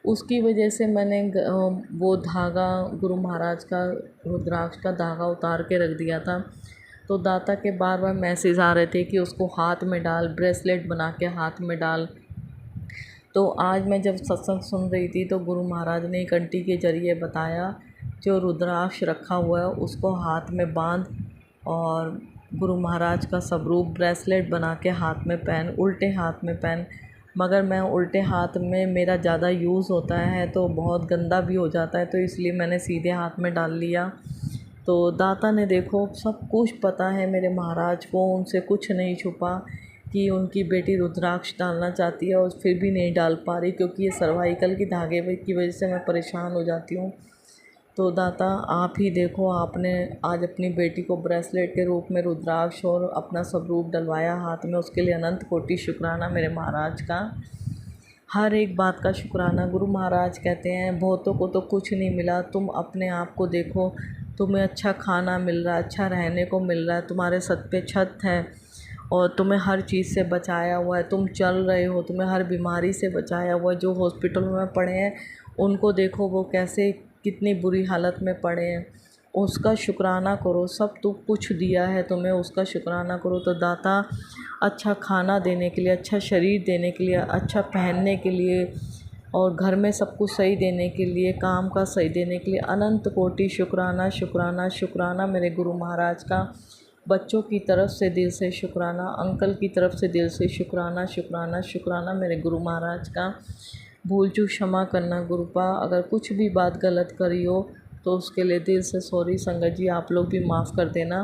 [SPEAKER 3] उसकी वजह से मैंने वो धागा गुरु महाराज का रुद्राक्ष का धागा उतार के रख दिया था। तो दाता के बार बार मैसेज आ रहे थे कि उसको हाथ में डाल, ब्रेसलेट बना के हाथ में डाल। तो आज मैं जब सत्संग सुन रही थी तो गुरु महाराज ने एक आंटी के ज़रिए बताया, जो रुद्राक्ष रखा हुआ है उसको हाथ में बांध और गुरु महाराज का स्वरूप ब्रेसलेट बना के हाथ में पहन, उल्टे हाथ में पहन। मगर मैं उल्टे हाथ में मेरा ज़्यादा यूज़ होता है तो बहुत गंदा भी हो जाता है, तो इसलिए मैंने सीधे हाथ में डाल लिया। तो दाता ने देखो सब कुछ पता है मेरे महाराज को, उनसे कुछ नहीं छुपा कि उनकी बेटी रुद्राक्ष डालना चाहती है और फिर भी नहीं डाल पा रही, क्योंकि ये सर्वाइकल की धागे की वजह से मैं परेशान हो जाती हूँ। तो दाता आप ही देखो, आपने आज अपनी बेटी को ब्रेसलेट के रूप में रुद्राक्ष और अपना स्वरूप डलवाया हाथ में, उसके लिए अनंत कोटि शुक्राना मेरे महाराज का। हर एक बात का शुक्राना। गुरु महाराज कहते हैं बहुतों को तो कुछ नहीं मिला, तुम अपने आप को देखो, तुम्हें अच्छा खाना मिल रहा है, अच्छा रहने को मिल रहा है, तुम्हारे सर पे छत है और तुम्हें हर चीज़ से बचाया हुआ है, तुम चल रहे हो, तुम्हें हर बीमारी से बचाया हुआ है। जो हॉस्पिटल में पड़े हैं उनको देखो वो कैसे कितनी बुरी हालत में पड़े हैं, उसका शुक्राना करो। सब तो कुछ दिया है तुम्हें, उसका शुक्राना करो। तो दाता अच्छा खाना देने के लिए, अच्छा शरीर देने के लिए, अच्छा पहनने के लिए और घर में सब कुछ सही देने के लिए, काम का सही देने के लिए अनंत कोटि शुक्राना शुक्राना शुक्राना मेरे गुरु महाराज का। बच्चों की तरफ से दिल से शुक्राना, अंकल की तरफ से दिल से शुक्राना शुक्राना शुक्राना मेरे गुरु महाराज का। भूल चूक क्षमा करना गुरुपा, अगर कुछ भी बात गलत करी हो तो उसके लिए दिल से सॉरी। संगत जी आप लोग भी माफ़ कर देना।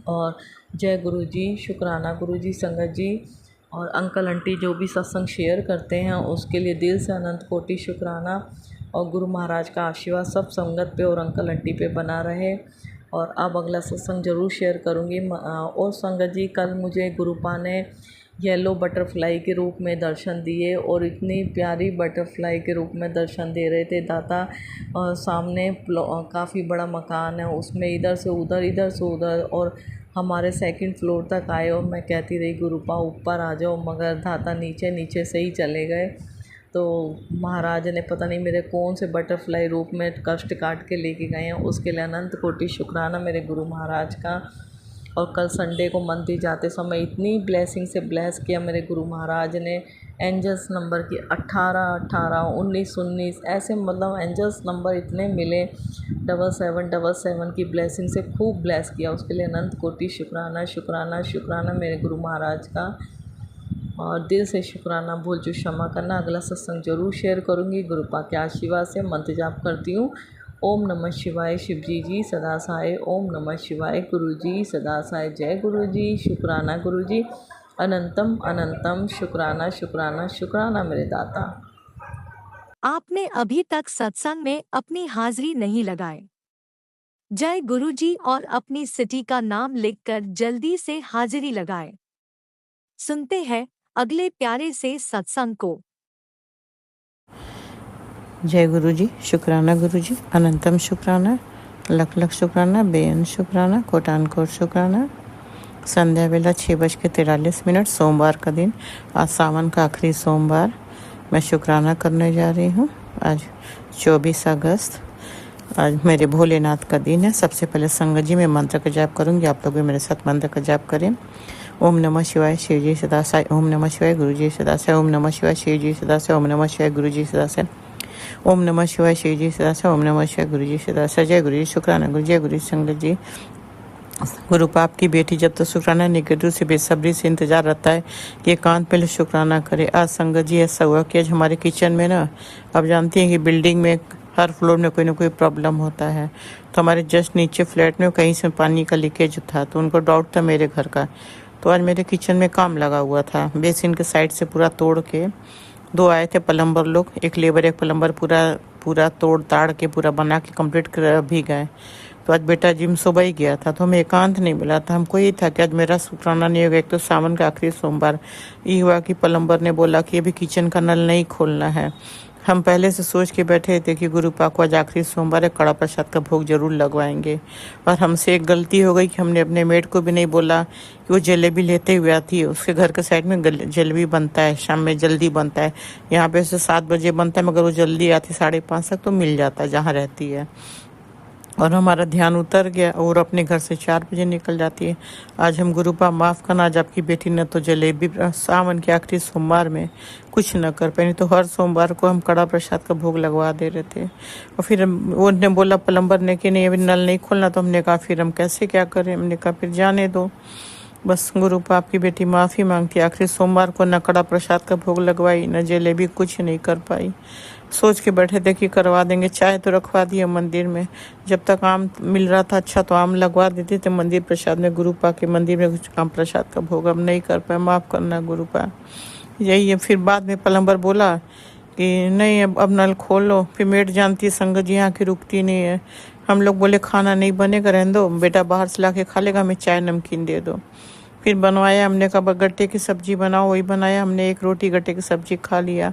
[SPEAKER 3] और जय गुरु जी, शुक्राना गुरु जी, संगत जी और अंकल आंटी जो भी सत्संग शेयर करते हैं उसके लिए दिल से अनंत कोटि शुक्राना। और गुरु महाराज का आशीर्वाद सब संगत पे और अंकल आंटी पे बना रहे। और अब अगला सत्संग ज़रूर शेयर करूँगी। और संगत जी कल मुझे गुरुपा ने येलो बटरफ्लाई के रूप में दर्शन दिए और इतनी प्यारी बटरफ्लाई के रूप में दर्शन दे रहे थे दाता। सामने काफ़ी बड़ा मकान है, उसमें इधर से उधर और हमारे सेकंड फ्लोर तक आए और मैं कहती रही गुरुपा ऊपर आ जाओ, मगर दाता नीचे से ही चले गए। तो महाराज ने पता नहीं मेरे कौन से बटरफ्लाई रूप में कष्ट काट के लेके गए हैं, उसके लिए अनंत कोटि शुक्राना मेरे गुरु महाराज का। और कल संडे को मंदिर जाते समय इतनी ब्लेसिंग से ब्लेस किया मेरे गुरु महाराज ने। एंजल्स नंबर की 18, 19, 19 ऐसे मतलब एंजल्स नंबर इतने मिले, 7777 की ब्लेसिंग से खूब ब्लेस किया, उसके लिए अनंत कोटि शुक्राना शुक्राना शुक्राना मेरे गुरु महाराज का। और दिल से शुक्राना, भूल चूक क्षमा करना। अगला सत्संग जरूर शेयर करूँगी। गुरुपा के आशीर्वाद से मंत्र जाप करती हूँ। ओम नमः शिवाय, शिवजी जी सदा सहाय। ओम नमः शिवाय, गुरु जी सदा सहाय। जय गुरु जी, शुक्राना गुरु जी, अनंतम अनंतम शुक्राना शुक्राना शुक्राना मेरे दाता।
[SPEAKER 1] आपने अभी तक सत्संग में अपनी हाजिरी नहीं लगाए। जय गुरु जी और अपनी सिटी का नाम लिखकर जल्दी से हाजिरी लगाए। सुनते हैं अगले प्यारे से सत्संग को।
[SPEAKER 4] जय गुरु जी, शुक्राना गुरु जी, अनंतम शुक्राना, लख लख शुक्राना, बेअंत शुक्राना, कोटान कोट शुक्राना। संध्या वेला 6:43 सोमवार का दिन, आज सावन का आखिरी सोमवार। मैं शुक्राना करने जा रही हूँ। आज 24 अगस्त, आज मेरे भोलेनाथ का दिन है। सबसे पहले संगत जी मैं मंत्र का जाप करूँगी, आप लोग भी मेरे साथ मंत्र का जाप करें। ओम नमः शिवाय, शिव जी सदा साई। ओम नमः शिवाय, गुरु जी सदा साई। ओम नमः शिवाय, शिव जी सदा साई। ओम नमः शिवाय, गुरु जी सदा साई। ओम नमः शिवाय, शिव जी सदा साई। ओम नमः शिवाय, गुरु जी सदा साई। जय गुरु जी, शुक्राना गुरु, जय गुरु जी, संगत जी। गुरुपा आपकी बेटी जब तक शुक्राना निकटू से बेसब्री से इंतजार रहता है कि कान पहले शुक्राना करे। आज संगत जी ऐसा हुआ कि आज हमारे किचन में ना, आप जानती हैं कि बिल्डिंग में हर फ्लोर में कोई ना कोई प्रॉब्लम होता है। तो हमारे जस्ट नीचे फ्लैट में कहीं से पानी का लीकेज था, तो उनको डाउट था मेरे घर का। तो आज मेरे किचन में काम लगा हुआ था, बेसिन के साइड से पूरा तोड़ के 2 आए थे प्लम्बर लोग, एक लेबर एक प्लम्बर, पूरा तोड़ ताड़ के पूरा बना के कंप्लीट कर भी गए। तो आज बेटा जिम सुबह ही गया था, तो हमें एकांत नहीं मिला था। हमको ये था कि आज मेरा शुक्राना नहीं होगा। एक तो सावन का आखिरी सोमवार, ये हुआ कि प्लम्बर ने बोला कि अभी किचन का नल नहीं खोलना है। हम पहले से सोच के बैठे थे कि गुरु पा को आज आखिरी सोमवार है, कड़ा प्रसाद का भोग जरूर लगवाएंगे। और हमसे एक गलती हो गई कि हमने अपने मेड को भी नहीं बोला कि वो जलेबी लेते हुए आती है। उसके घर के साइड में जलेबी बनता है, शाम में जल्दी बनता है। यहाँ पे से 7 बजे बनता है, मगर वो जल्दी आती 5:30 तक तो मिल जाता है जहाँ रहती है। और हमारा ध्यान उतर गया और अपने घर से 4 बजे निकल जाती है। आज हम गुरु पा माफ़ करना, आज आपकी बेटी ने तो जलेबी सावन के आखिरी सोमवार में कुछ न कर पाई, तो हर सोमवार को हम कड़ा प्रसाद का भोग लगवा दे रहे थे। और फिर उन्होंने बोला प्लम्बर ने कि नहीं अभी नल नहीं खोलना, तो हमने कहा फिर हम कैसे क्या करें। हमने कहा फिर जाने दो, बस गुरु पा आपकी बेटी माफ़ी मांगती। आखिरी सोमवार को न कड़ा प्रसाद का भोग लगवाई, न जलेबी, कुछ नहीं कर पाई। सोच के बैठे थे कि करवा देंगे। चाय तो रखवा दिया मंदिर में, जब तक आम मिल रहा था अच्छा तो आम लगवा देते थे मंदिर प्रसाद में। गुरु पा के मंदिर में कुछ आम प्रसाद का भोग अब नहीं कर पाए, माफ़ करना गुरु पा। यही है। फिर बाद में प्लम्बर बोला कि नहीं अब नल खोलो। फिर मेड जानती है संगत जी यहाँ की रुकती नहीं है। हम लोग बोले खाना नहीं बनेगा, रहने दो, बेटा बाहर से ला के खा लेगा, हमें चाय नमकीन दे दो। फिर बनवाया, हमने कहा गट्टे की सब्जी बनाओ, वही बनाया। हमने 1 रोटी गट्टे की सब्जी खा लिया,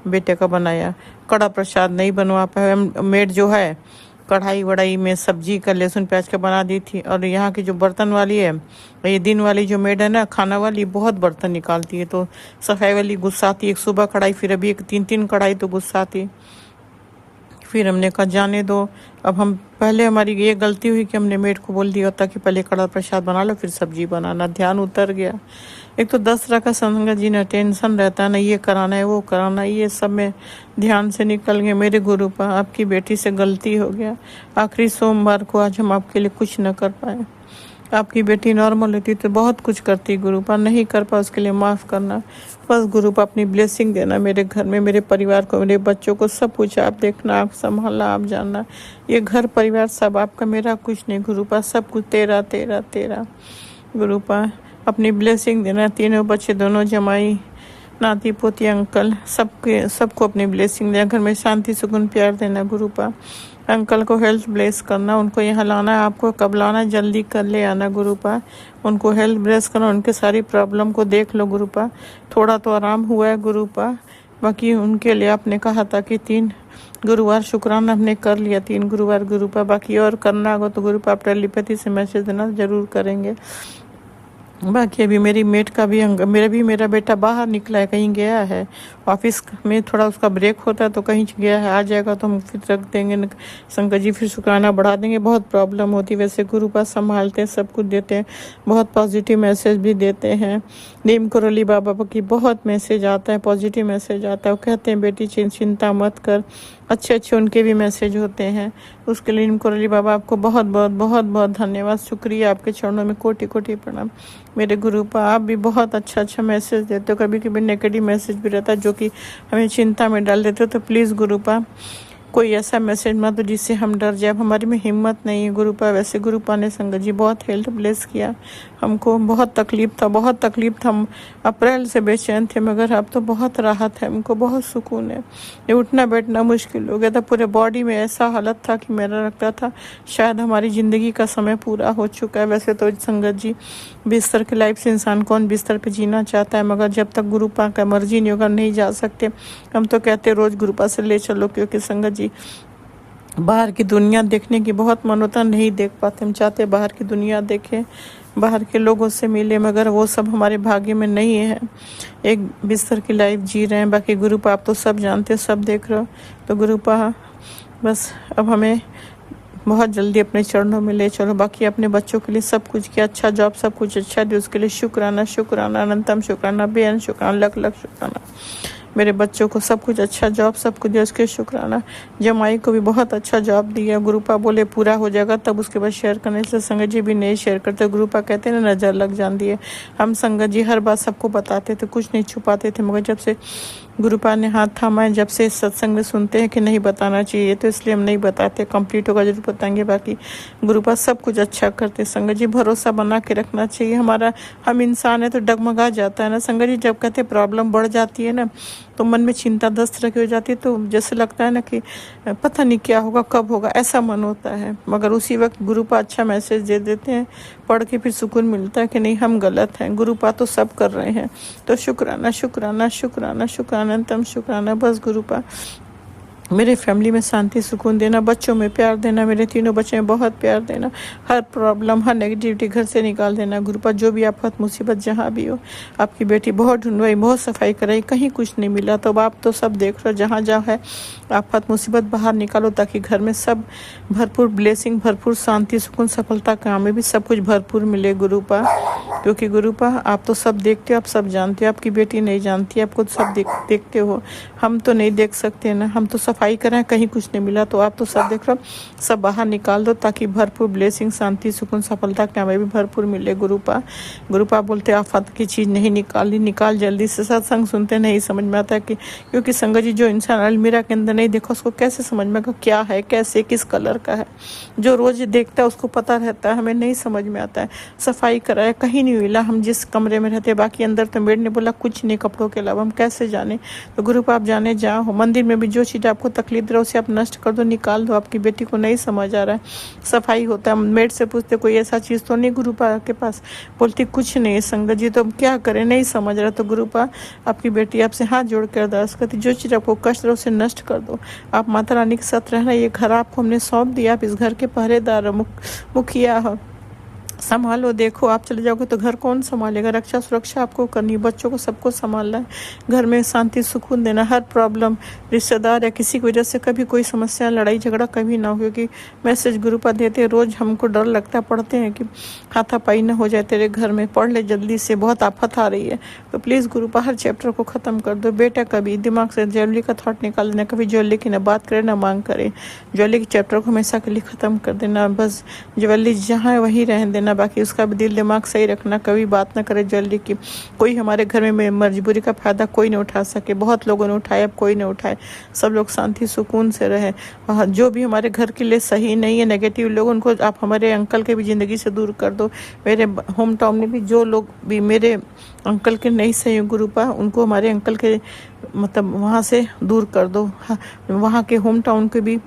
[SPEAKER 4] बेटे का बनाया। कड़ा प्रसाद नहीं बनवा पाए। मेड जो है कढ़ाई वढ़ाई में सब्जी का लहसुन प्याज का बना दी थी। और यहाँ की जो बर्तन वाली है, ये दिन वाली जो मेड है ना, खाना वाली, बहुत बर्तन निकालती है, तो सफाई वाली गुस्साती। एक सुबह कढ़ाई, फिर अभी एक 3 कढ़ाई, तो गुस्साती। फिर हमने कहा जाने दो। अब हम पहले हमारी ये गलती हुई कि हमने मेड को बोल दिया था कि पहले कड़ा प्रसाद बना लो फिर सब्जी बनाना। ध्यान उतर गया। एक तो 10 तरह का संगत जी ने टेंशन रहता है ना, ये कराना है वो कराना है, ये सब में ध्यान से निकल गए। मेरे गुरु पा आपकी बेटी से गलती हो गया। आखिरी सोमवार को आज हम आपके लिए कुछ न कर पाए। आपकी बेटी नॉर्मल होती तो बहुत कुछ करती गुरु पा, नहीं कर पाए उसके लिए माफ़ करना। बस गुरु पा अपनी ब्लेसिंग देना मेरे घर में, मेरे परिवार को, मेरे बच्चों को, सब कुछ आप देखना, आप संभालना, आप जानना। ये घर परिवार सब आपका, मेरा कुछ नहीं गुरु पा, सब कुछ तेरा तेरा तेरा। गुरु पा अपनी ब्लेसिंग देना। तीनों बच्चे, दोनों जमाई, नाती पोती, अंकल, सबको अपनी ब्लेसिंग देना। घर में शांति सुकून प्यार देना गुरु पा। अंकल को हेल्थ ब्लेस करना, उनको यहाँ लाना है, आपको कब लाना है जल्दी कर ले आना गुरु पा। उनको हेल्थ ब्लेस करना, उनके सारी प्रॉब्लम को देख लो गुरु पा। थोड़ा तो आराम हुआ है गुरु पा, बाकी उनके लिए आपने कहा था कि 3 गुरुवार शुक्राना हमने कर लिया, 3 गुरुवार गुरु पा। बाकी और करना होगा तो गुरु पा आप टेलीपैथी से मैसेज देना, जरूर करेंगे। बाकी अभी मेरी मेट का भी मेरा बेटा बाहर निकला है, कहीं गया है। ऑफिस में थोड़ा उसका ब्रेक होता है तो कहीं गया है, आ जाएगा तो हम फिर रख देंगे शंकर जी, फिर शुक्राना बढ़ा देंगे। बहुत प्रॉब्लम होती है, वैसे गुरु पास संभालते हैं, सब कुछ देते हैं, बहुत पॉजिटिव मैसेज भी देते हैं। नीम करोली बाबा की बहुत मैसेज आता है, पॉजिटिव मैसेज आता है। वो कहते हैं बेटी चिंता मत कर, अच्छे अच्छे उनके भी मैसेज होते हैं। उसके लिए नीम करोली बाबा आपको बहुत बहुत बहुत बहुत धन्यवाद, शुक्रिया। आपके चरणों में कोटि कोटि प्रणाम। मेरे गुरु पा आप भी बहुत अच्छा मैसेज देते हो। कभी कभी नेगेटिव मैसेज भी रहता है जो कि हमें चिंता में डाल देते हो, तो प्लीज़ गुरु पा कोई ऐसा मैसेज मत दो जिससे हम डर जाए। हमारे में हिम्मत नहीं है गुरु पा। वैसे गुरु पा ने संगत जी बहुत हेल्थ ब्लेस किया हमको, बहुत तकलीफ था। हम अप्रैल से बेचैन थे, मगर अब तो बहुत राहत है, हमको बहुत सुकून है। ये उठना बैठना मुश्किल हो गया था, पूरे बॉडी में ऐसा हालत था कि मेरा लगता था शायद हमारी ज़िंदगी का समय पूरा हो चुका है। वैसे तो संगत जी बिस्तर की लाइफ से इंसान कौन बिस्तर पे जीना चाहता है, मगर जब तक गुरु पा का मर्जी नहीं होगा नहीं जा सकते। हम तो कहते रोज़ गुरु पा से ले चलो, क्योंकि संगत जी बाहर की दुनिया देखने की बहुत मन होता, नहीं देख पाते। हम चाहते बाहर की दुनिया देखें, बाहर के लोगों से मिले, मगर वो सब हमारे भाग्य में नहीं है। एक बिस्तर की लाइफ जी रहे हैं। बाकी गुरु पा आप तो सब जानते, सब देख रहे हो। तो गुरु पा बस अब हमें बहुत जल्दी अपने चरणों में ले चलो। बाकी अपने बच्चों के लिए सब कुछ किया, अच्छा जॉब, सब कुछ अच्छा दिया, उसके लिए शुक्राना, अनंतम शुक्राना, बेअंत शुक्राना, लख शुक्राना। मेरे बच्चों को सब कुछ अच्छा जॉब, सब कुछ दिया, उसके शुक्राना। जमाई को भी बहुत अच्छा जॉब दिया। गुरु पा बोले पूरा हो जाएगा तब उसके बाद शेयर करने से संगत जी भी नहीं शेयर करते। गुरु पा कहते हैं ना नज़र लग जाती है। हम संगत जी हर बात सबको बताते थे, कुछ नहीं छुपाते थे, मगर जब से गुरु पा ने हाथ थामा है, जब से सत्संग में सुनते हैं कि नहीं बताना चाहिए, तो इसलिए हम नहीं बताते। कंप्लीट होगा जरूर बताएंगे। बाकी गुरु पा सब कुछ अच्छा करते। संगत जी भरोसा बना के रखना चाहिए। हम इंसान है तो डगमगा जाता है ना संगत जी, जब कहते प्रॉब्लम बढ़ जाती है ना, तो तो मन में चिंता दस्त रखी हो जाती है, तो जैसे लगता है ना कि पता नहीं क्या होगा, कब होगा, ऐसा मन होता है। मगर उसी वक्त गुरुपा अच्छा मैसेज दे देते हैं, पढ़ के फिर सुकून मिलता है कि नहीं हम गलत हैं, गुरुपा तो सब कर रहे हैं। तो शुक्राना शुक्राना शुक्राना शुक्राना तम शुक्राना। बस गुरुपा मेरे फैमिली में शांति सुकून देना, बच्चों में प्यार देना, मेरे तीनों बच्चे में बहुत प्यार देना, हर प्रॉब्लम हर नेगेटिविटी घर से निकाल देना गुरुपा। जो भी आफत मुसीबत जहाँ भी हो, आपकी बेटी बहुत ढूंढवाई, बहुत सफाई कराई, कहीं कुछ नहीं मिला, तो आप तो सब देख रहे हो, जहाँ जहाँ है आफत मुसीबत बाहर निकालो, ताकि घर में सब भरपूर ब्लेसिंग, भरपूर शांति सुकून सफलता काम में भी सब कुछ भरपूर मिले गुरुपा। क्योंकि गुरुपा आप तो सब देखते हो, आप सब जानते हो, आपकी बेटी नहीं जानती, आप खुद सब देखते हो, हम तो नहीं देख सकते ना, हम तो सफाई कराएं कहीं कुछ नहीं मिला, तो आप तो सब देख रहे हो, सब बाहर निकाल दो ताकि भरपूर ब्लेसिंग शांति सुकून सफलता कामयाबी भरपूर मिले गुरुपा। गुरुपा बोलते आफत की चीज़ नहीं निकालनी, निकाल जल्दी से। सत्संग सुनते नहीं समझ में आता है कि क्योंकि संगत जी जो इंसान अलमीरा के अंदर नहीं देखा उसको कैसे समझ में आएगा क्या है, कैसे किस कलर का है। जो रोज देखता है उसको पता रहता है, हमें नहीं समझ में आता है। सफाई कराया कहीं नहीं मिला, हम जिस कमरे में रहते बाकी अंदर तो मेड ने बोला कुछ नहीं कपड़ों के अलावा, हम कैसे जाने। तो गुरुपा आप जाने जाओ, मंदिर में भी जो चीज़ आपको तकलीफ दे रहा है उसे आप नष्ट कर दो, निकाल दो। आपकी बेटी को नहीं समझ आ रहा है, सफाई होता है, मेड से पूछते कोई ऐसा चीज़ तो नहीं गुरुपा के पास, बोलती कुछ नहीं संगत जी, तो हम क्या करें, नहीं समझ रहा। तो गुरुपा आपकी बेटी आपसे हाथ जोड़ कर अरदास करती, जो चीज़ आपको कष्ट रहा उसे नष्ट कर दो। आप माता रानी के साथ रहना, ये घर आपको हमने सौंप दिया, आप इस घर के पहरेदार मुखिया हो, संभालो। देखो आप चले जाओगे तो घर कौन संभालेगा, रक्षा सुरक्षा आपको करनी है, बच्चों को सबको संभालना है, घर में शांति सुकून देना, हर प्रॉब्लम रिश्तेदार या किसी की वजह से कभी कोई समस्या लड़ाई झगड़ा कभी ना हो। क्योंकि मैसेज गुरुपा देते रोज, हमको डर लगता है, पढ़ते हैं कि हाथापाई ना हो जाए तेरे घर में, पढ़ ले जल्दी से, बहुत आफत आ रही है। तो प्लीज़ गुरुपा हर चैप्टर को ख़त्म कर दो। बेटा कभी दिमाग से ज्वेलरी का थॉट निकाल देना, कभी ज्वेलरी की ना बात करे ना मांग करे, ज्वेलरी के चैप्टर को हमेशा के लिए ख़त्म कर देना, बस ज्वेलरी जहाँ है वहीं रहने देना, बाकी उसका भी दिल दिमाग सही रखना, कभी बात ना करे ज्वेलरी की। कोई हमारे घर में मजबूरी का फ़ायदा कोई नहीं उठा सके, बहुत लोगों ने उठाया, अब कोई नहीं उठाए, सब लोग शांति सुकून से रहे। जो भी हमारे घर के लिए सही नहीं है, नेगेटिव लोग, उनको आप हमारे अंकल के भी ज़िंदगी से दूर कर दो। मेरे होम टाउन में भी जो लोग भी मेरे अंकल के नहीं सही गुरुपा, उनको हमारे अंकल के मतलब वहाँ से दूर कर दो। वहाँ के होम टाउन के भी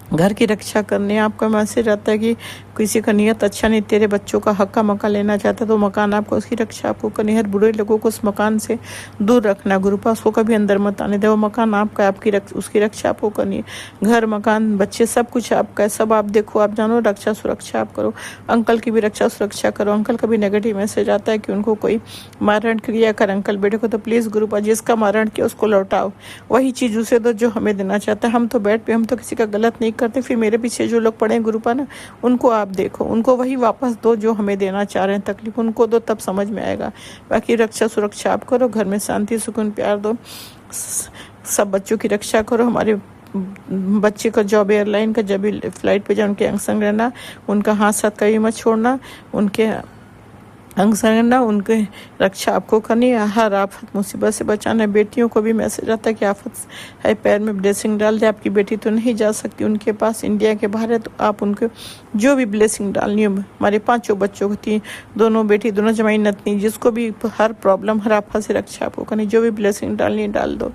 [SPEAKER 4] घर की रक्षा करने। आपका मैसेज रहता है कि किसी का नियत अच्छा नहीं, तेरे बच्चों का हक का मकान लेना चाहता है तो मकान आपको, उसकी रक्षा आपको करनी है। हर बुरे लोगों को उस मकान से दूर रखना गुरुपा, उसको कभी अंदर मत आने दे, वो मकान आपका है, आपकी उसकी रक्षा आपको करनी है। घर मकान बच्चे सब कुछ आपका है, सब आप देखो, आप जानो, रक्षा सुरक्षा आप करो। अंकल की भी रक्षा सुरक्षा करो। अंकल का भी नेगेटिव मैसेज आता है कि उनको कोई मारहाण किया कर अंकल बेटे को, तो प्लीज़ गुरुपा जिसका मारहाण किया उसको लौटाओ, वही चीज़ उसे दो जो हमें देना चाहता है। हम तो बैठ पे, हम तो किसी का गलत नहीं करते, फिर मेरे पीछे जो लोग पड़े गुरुपा ना, उनको आप देखो, उनको वही वापस दो जो हमें देना चाह रहे हैं, तकलीफ उनको दो, तब समझ में आएगा। बाकी रक्षा सुरक्षा आप करो, घर में शांति सुकून प्यार दो, सब बच्चों की रक्षा करो। हमारे बच्चे का जॉब एयरलाइन का, जब भी फ्लाइट पे जाए उनके अंग संग रहना, उनका हाथ साथ कभी मत छोड़ना, उनके अंग संगना, उनके रक्षा आपको करनी है, हर आफत मुसीबत से बचाना है। बेटियों को भी मैसेज आता है कि आफत है, पैर में ब्लेसिंग डाल दे। आपकी बेटी तो नहीं जा सकती उनके पास, इंडिया के बाहर है, तो आप उनके जो भी ब्लेसिंग डालनी है, हमारे 5 बच्चों को थी, दोनों बेटी दोनों जमाई नतनी, जिसको भी हर प्रॉब्लम हर आफत से रक्षा आपको करनी, जो भी ब्लेसिंग डालनी है डाल दो।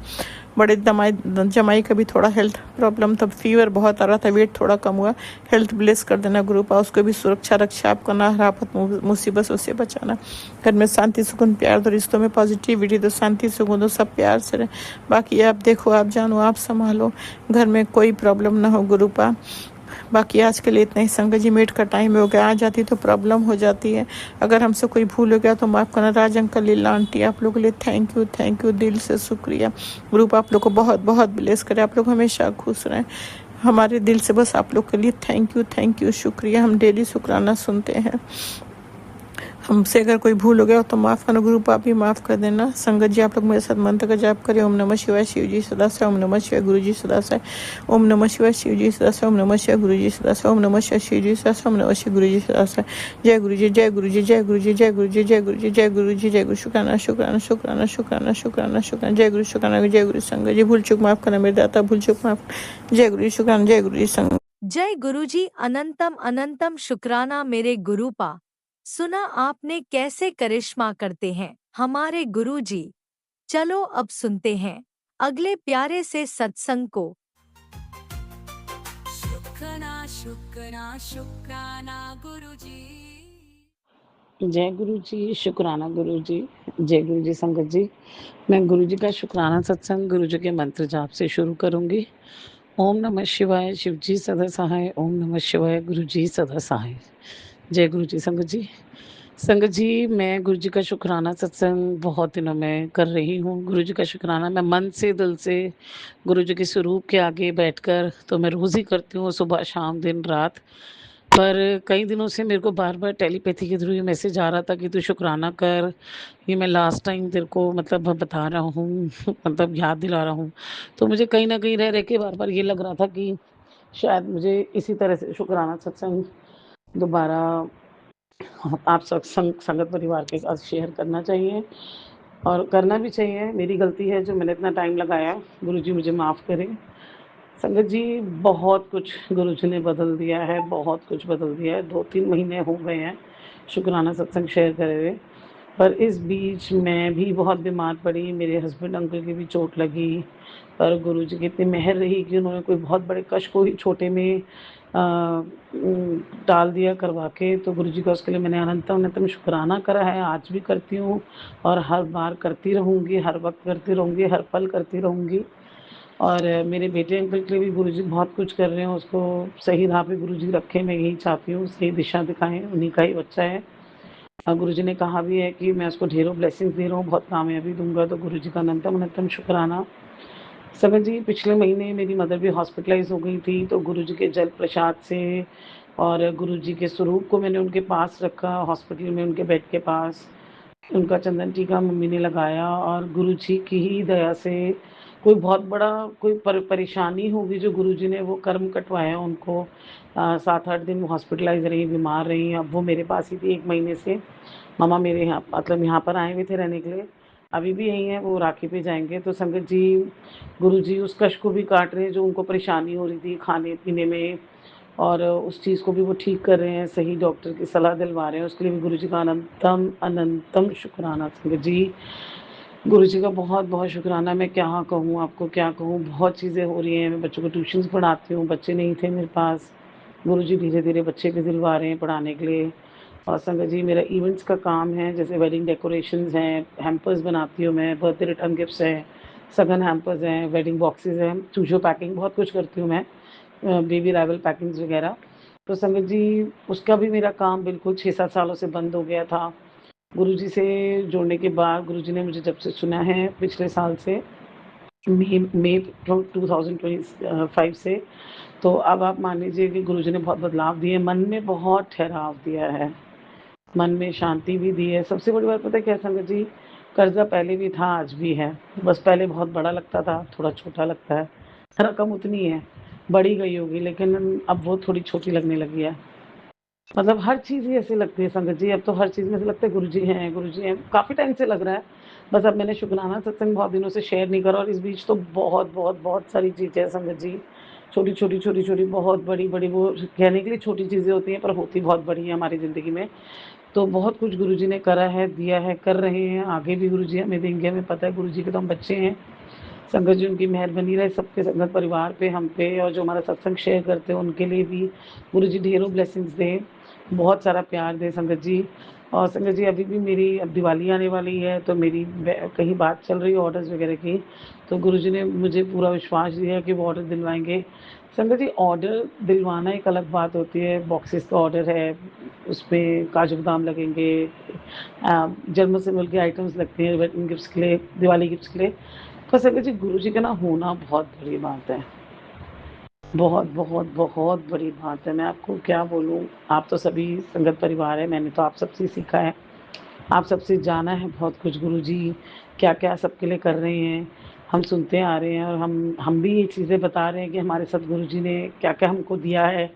[SPEAKER 4] बड़े जमाई का भी थोड़ा हेल्थ प्रॉब्लम, तब फीवर बहुत आ रहा था, वेट थोड़ा कम हुआ, हेल्थ ब्लेस कर देना गुरुपा, उसको भी सुरक्षा रक्षा आप करना, हर आफत मुसीबत से उससे बचाना। घर में शांति सुकून प्यार दो, रिश्तों में पॉजिटिविटी दो, शांति सुकून दो, सब प्यार से रहे। बाकी आप देखो, आप जानो, आप संभालो, घर में कोई प्रॉब्लम ना हो गुरुपा। बाकी आज के लिए इतना ही। संगत जी मेट का टाइम हो गया, आ जाती तो प्रॉब्लम हो जाती है, अगर हमसे कोई भूल हो गया तो माफ़ करना। राज अंकल, लीला आंटी, आप लोगों के लिए थैंक यू दिल से शुक्रिया। ग्रुप आप लोग को बहुत बहुत ब्लेस करे, आप लोग हमेशा खुश रहें, हमारे दिल से बस आप लोग के लिए थैंक यू शुक्रिया। हम डेली शुक्राना सुनते हैं, हमसे अगर कोई भूल हो गया तो माफ़ करना, ग्रुप आप भी माफ़ कर देना। संगत जी आप लोग मेरे साथ मंत्र का जाप करें, ओम नमः शिवाय शिव जी सदा से, ओम नमः शिवाय गुरु जी सदा से, ओम नमः शिवाय शिव जी सदा से, ओम नमः शिवाय गुरु जी सदा से, ओम नमः शिवाय शिव जी सदा से, ओम नमः शिवाय गुरु जी सदा से। जय गुरु जी, जय गुरु जी, जय गुरु जी, जय गुरु जी, जय गुरु जी, जय गुरु जी, जय गुरु। शुक्राना शुक्राना शुक्राना शुक्राना शुक्राना शुक्राना। जय गुरु, शुक्राना, जय गुरु। संगत जी भूल चूक माफ़ करना मेरे दाता, भूल चूक माफ़। जय गुरु जी, शुक्राना, जय गुरु जी। संगत
[SPEAKER 1] जय गुरुजी, अनंतम अनंतम शुक्राना मेरे गुरुपा। सुना आपने कैसे करिश्मा करते हैं हमारे गुरुजी। चलो अब सुनते हैं
[SPEAKER 5] अगले प्यारे से सत्संग को।
[SPEAKER 6] शुक्राना शुक्राना शुक्राना गुरुजी।
[SPEAKER 7] जय गुरु जी, शुक्राना गुरु जी। जय गुरु जी संगत जी। मैं गुरु जी का शुक्राना सत्संग गुरु जी के मंत्र जाप से शुरू करूंगी। ओम नमः शिवाय, शिव जी सदा सहाय। ओम नमः शिवाय, गुरु जी सदा सहाय। जय गुरु जी संगत जी। संगत जी, मैं गुरु जी का शुक्राना सत्संग बहुत दिनों में कर रही हूँ। गुरु जी का शुक्राना मैं मन से, दिल से गुरु जी के स्वरूप के आगे बैठकर तो मैं रोज़ ही करती हूँ, सुबह, शाम, दिन, रात। पर कई दिनों से मेरे को बार-बार टेलीपैथी के थ्रू ये मैसेज आ रहा था कि तू शुक्राना कर, ये मैं लास्ट टाइम तेरे को मतलब बता रहा हूँ मतलब याद दिला रहा हूँ। तो मुझे कहीं न कहीं रह के बार-बार ये लग रहा था कि शायद मुझे इसी तरह से शुक्राना सत्संग दोबारा आप संगत परिवार के साथ शेयर करना चाहिए और करना भी चाहिए। मेरी गलती है जो मैंने इतना टाइम लगाया, गुरुजी मुझे माफ़ करें। संगत जी, बहुत कुछ गुरुजी ने बदल दिया है, बहुत कुछ बदल दिया है। 2-3 महीने हो गए हैं शुक्राना सत्संग शेयर करे हुए। पर इस बीच मैं भी बहुत बीमार पड़ी, मेरे हस्बैंड अंकल की भी चोट लगी, पर गुरुजी की इतनी मेहर रही कि उन्होंने कोई बहुत बड़े कष्ट को ही छोटे में टाल दिया करवा के। तो गुरुजी का उसके लिए मैंने अनंतम शुक्राना करा है, आज भी करती हूँ और हर बार करती रहूँगी, हर वक़्त करती रहूँगी, हर पल करती रहूँगी। और मेरे बेटे अंकल के लिए भी गुरुजी बहुत कुछ कर रहे हैं, उसको सही राह पे गुरुजी रखें, मैं यही चाहती हूँ, सही दिशा दिखाएँ, उन्हीं का ही बच्चा है। गुरुजी ने कहा भी है कि मैं उसको ढेरों ब्लेसिंग्स दे रहा हूँ, बहुत कामयाबी दूँगा, तो गुरुजी का अनंतम शुक्राना। समझ जी, पिछले महीने मेरी मदर भी हॉस्पिटलाइज़ हो गई थी, तो गुरुजी के जल प्रसाद से और गुरुजी के स्वरूप को मैंने उनके पास रखा, हॉस्पिटल में उनके बेड के पास। उनका चंदन टीका मम्मी ने लगाया और गुरुजी की ही दया से कोई बहुत बड़ा कोई परेशानी होगी जो गुरुजी ने वो कर्म कटवाया उनको। 7-8 दिन वो हॉस्पिटलाइज़ रहीं, बीमार रहीं। अब वो मेरे पास ही थी 1 महीने से। मामा मेरे यहाँ मतलब यहाँ पर आए हुए थे रहने के लिए। अभी भी यहीं हैं, वो राखी पे जाएँगे। तो संगत जी, गुरुजी उस कष्ट को भी काट रहे हैं जो उनको परेशानी हो रही थी खाने-पीने में, और उस चीज़ को भी वो ठीक कर रहे हैं, सही डॉक्टर की सलाह दिलवा रहे हैं। उसके लिए भी गुरुजी का अनंतम शुक्राना संगत जी। गुरुजी का बहुत-बहुत शुक्राना। मैं क्या कहूँ आपको, क्या कहूँ? बहुत चीज़ें हो रही हैं। मैं बच्चों को ट्यूशन्स पढ़ाती हूँ, बच्चे नहीं थे मेरे पास। गुरुजी धीरे-धीरे बच्चे भी दिलवा रहे हैं पढ़ाने के लिए। और संगत जी, मेरा इवेंट्स का काम है, जैसे वेडिंग डेकोरेशंस हैं, हैम्पर्स बनाती हूँ मैं, बर्थडे रिटर्न गिफ्ट्स हैं, सगन हैम्पर्स हैं, वेडिंग बॉक्सेस हैं, चूचो पैकिंग, बहुत कुछ करती हूँ मैं, बेबी अराइवल पैकिंग्स वगैरह। तो संगत जी, उसका भी मेरा काम बिल्कुल 6-7 सालों से बंद हो गया था। गुरुजी से जुड़ने के बाद गुरुजी ने मुझे जब से चुना है पिछले साल से, मई 2025 से, तो अब आप मान लीजिए कि गुरुजी ने बहुत बदलाव दिए, मन में बहुत ठहराव दिया है, मन में शांति भी दी है। सबसे बड़ी बात पता है क्या है संगत जी? कर्ज़ा पहले भी था, आज भी है। बस पहले बहुत बड़ा लगता था, थोड़ा छोटा लगता है। रकम उतनी है, बढ़ी गई होगी, लेकिन अब वो थोड़ी छोटी लगने लगी है। मतलब हर चीज़ ही ऐसी लगती है संगत जी, अब तो हर चीज़ में ऐसा लगता है गुरुजी हैं, काफ़ी टाइम से लग रहा है। बस अब मैंने शुक्राना सत्संग बहुत दिनों से शेयर नहीं करा, और इस बीच तो बहुत सारी चीज़ें हैं संगत जी। छोटी-छोटी, बहुत बड़ी-बड़ी, वो कहने के लिए छोटी चीज़ें होती हैं, पर होती बहुत बड़ी हैं हमारी ज़िंदगी में। तो बहुत कुछ गुरुजी ने करा है, दिया है, कर रहे हैं, आगे भी गुरुजी हमें देंगे, हमें पता है। गुरुजी के तो हम बच्चे हैं। संगत जी, उनकी मेहर बनी रहे सबके संगत परिवार पे, हम पे, और जो हमारा सत्संग शेयर करते हैं उनके लिए भी गुरुजी ढेरों ब्लेसिंग्स दें, बहुत सारा प्यार दें संगत जी। और संगत जी, अभी भी मेरी अब दिवाली आने वाली है, तो मेरी कहीं बात चल रही है ऑर्डर्स वगैरह की, तो गुरुजी ने मुझे पूरा विश्वास दिया कि वो ऑर्डर दिलवाएंगे। संगत जी, ऑर्डर दिलवाना एक अलग बात होती है। बॉक्सेस का ऑर्डर है, उसमें काजू बादाम लगेंगे, जन्म से मिल के आइटम्स लगते हैं वेडिंग गिफ्ट्स के लिए, दिवाली गिफ्ट्स के लिए। तो संगत जी, गुरुजी का ना होना बहुत बड़ी बात है। बहुत बड़ी बात है। मैं आपको क्या बोलूँ, आप तो सभी संगत परिवार हैं, मैंने तो आप सबसे सीखा है, आप सबसे जाना है बहुत कुछ। गुरुजी क्या-क्या सबके लिए कर रहे हैं, हम सुनते आ रहे हैं, और हम भी ये चीज़ें बता रहे हैं कि हमारे सद्गुरु जी ने क्या-क्या हमको दिया है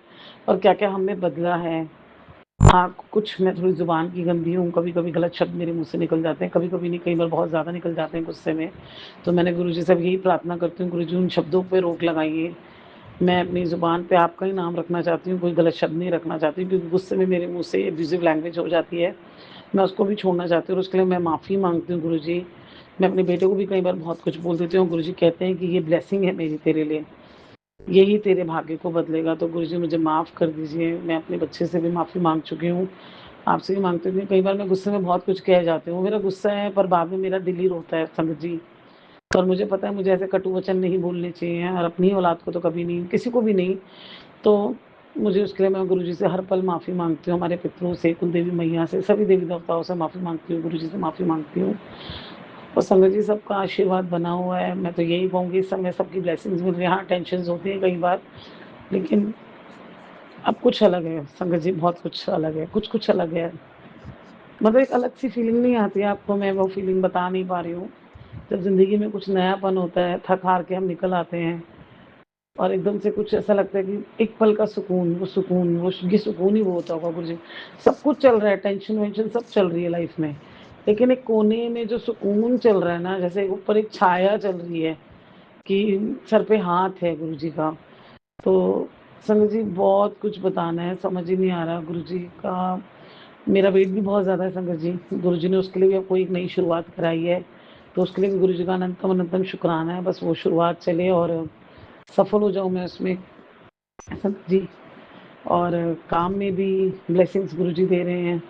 [SPEAKER 7] और क्या-क्या हम में बदला है। हाँ, कुछ मैं थोड़ी ज़ुबान की गंदी हूँ, कभी-कभी गलत शब्द मेरे मुँह से निकल जाते हैं, कभी-कभी नहीं, कई बार बहुत ज़्यादा निकल जाते हैं गुस्से में। तो मैंने गुरुजी से अब यही प्रार्थना करती हूँ, गुरुजी उन शब्दों पे रोक लगाइए। मैं अपनी ज़ुबान पे आपका ही नाम रखना चाहती हूँ, कोई गलत शब्द नहीं रखना चाहती हूँ, क्योंकि गुस्से में मेरे मुँह से एब्यूज़िव लैंग्वेज हो जाती है। मैं उसको भी छोड़ना चाहती हूँ, और उसके लिए मैं माफ़ी माँगती हूँ गुरुजी। मैं अपने बेटे को भी कई बार बहुत कुछ बोल देती हूँ, गुरुजी कहते हैं कि ये ब्लेसिंग है मेरी तेरे लिए, यही तेरे भाग्य को बदलेगा। तो गुरुजी मुझे माफ़ कर दीजिए, मैं अपने बच्चे से भी माफ़ी माँग चुकी हूँ, आपसे भी माँगती हूँ। कई बार मैं गुस्से में बहुत कुछ कह जाती हूँ, मेरा गुस्सा है पर बाद में मेरा दिल ही रोता है संगत जी। और मुझे पता है मुझे ऐसे कटु वचन नहीं बोलने चाहिए और अपनी औलाद को तो कभी नहीं, किसी को भी नहीं। तो मुझे उसके लिए मैं गुरुजी से हर पल माफ़ी माँगती हूँ, हमारे पितरों से, कुलदेवी मैया से, सभी देवी-देवताओं से माफ़ी माँगती हूँ, गुरुजी से माफ़ी माँगती हूँ। और संगत जी सबका आशीर्वाद बना हुआ है, मैं तो यही कहूँगी इस समय सबकी ब्लेसिंग्स मिल रही हैं। हाँ, टेंशन्स होती हैं कई बार, लेकिन अब कुछ अलग है संगत जी, बहुत कुछ अलग है, कुछ-कुछ अलग है। मतलब एक अलग सी फीलिंग नहीं आती है आपको, मैं वो फीलिंग बता नहीं पा रही हूँ। जब ज़िंदगी में कुछ नयापन होता है, थक-हार के हम निकल आते हैं और एकदम से कुछ ऐसा लगता है कि एक पल का सुकून, ये सुकून ही वो होता होगा गुरुजी। सब कुछ चल रहा है, टेंशन-वेंशन सब चल रही है लाइफ़ में, लेकिन एक कोने में जो सुकून चल रहा है ना, जैसे ऊपर एक छाया चल रही है कि सर पे हाथ है गुरुजी का। तो संगत जी बहुत कुछ बताना है, समझ ही नहीं आ रहा गुरुजी का। मेरा वेट भी बहुत ज़्यादा है संगत जी, गुरुजी ने उसके लिए भी अब कोई एक नई शुरुआत कराई है, तो उसके लिए भी गुरुजी का अनंतम अनंतम शुक्राना है। बस वो शुरुआत चले और सफल हो जाऊँ मैं उसमें संगत जी। और काम में भी ब्लेसिंग्स गुरुजी दे रहे हैं।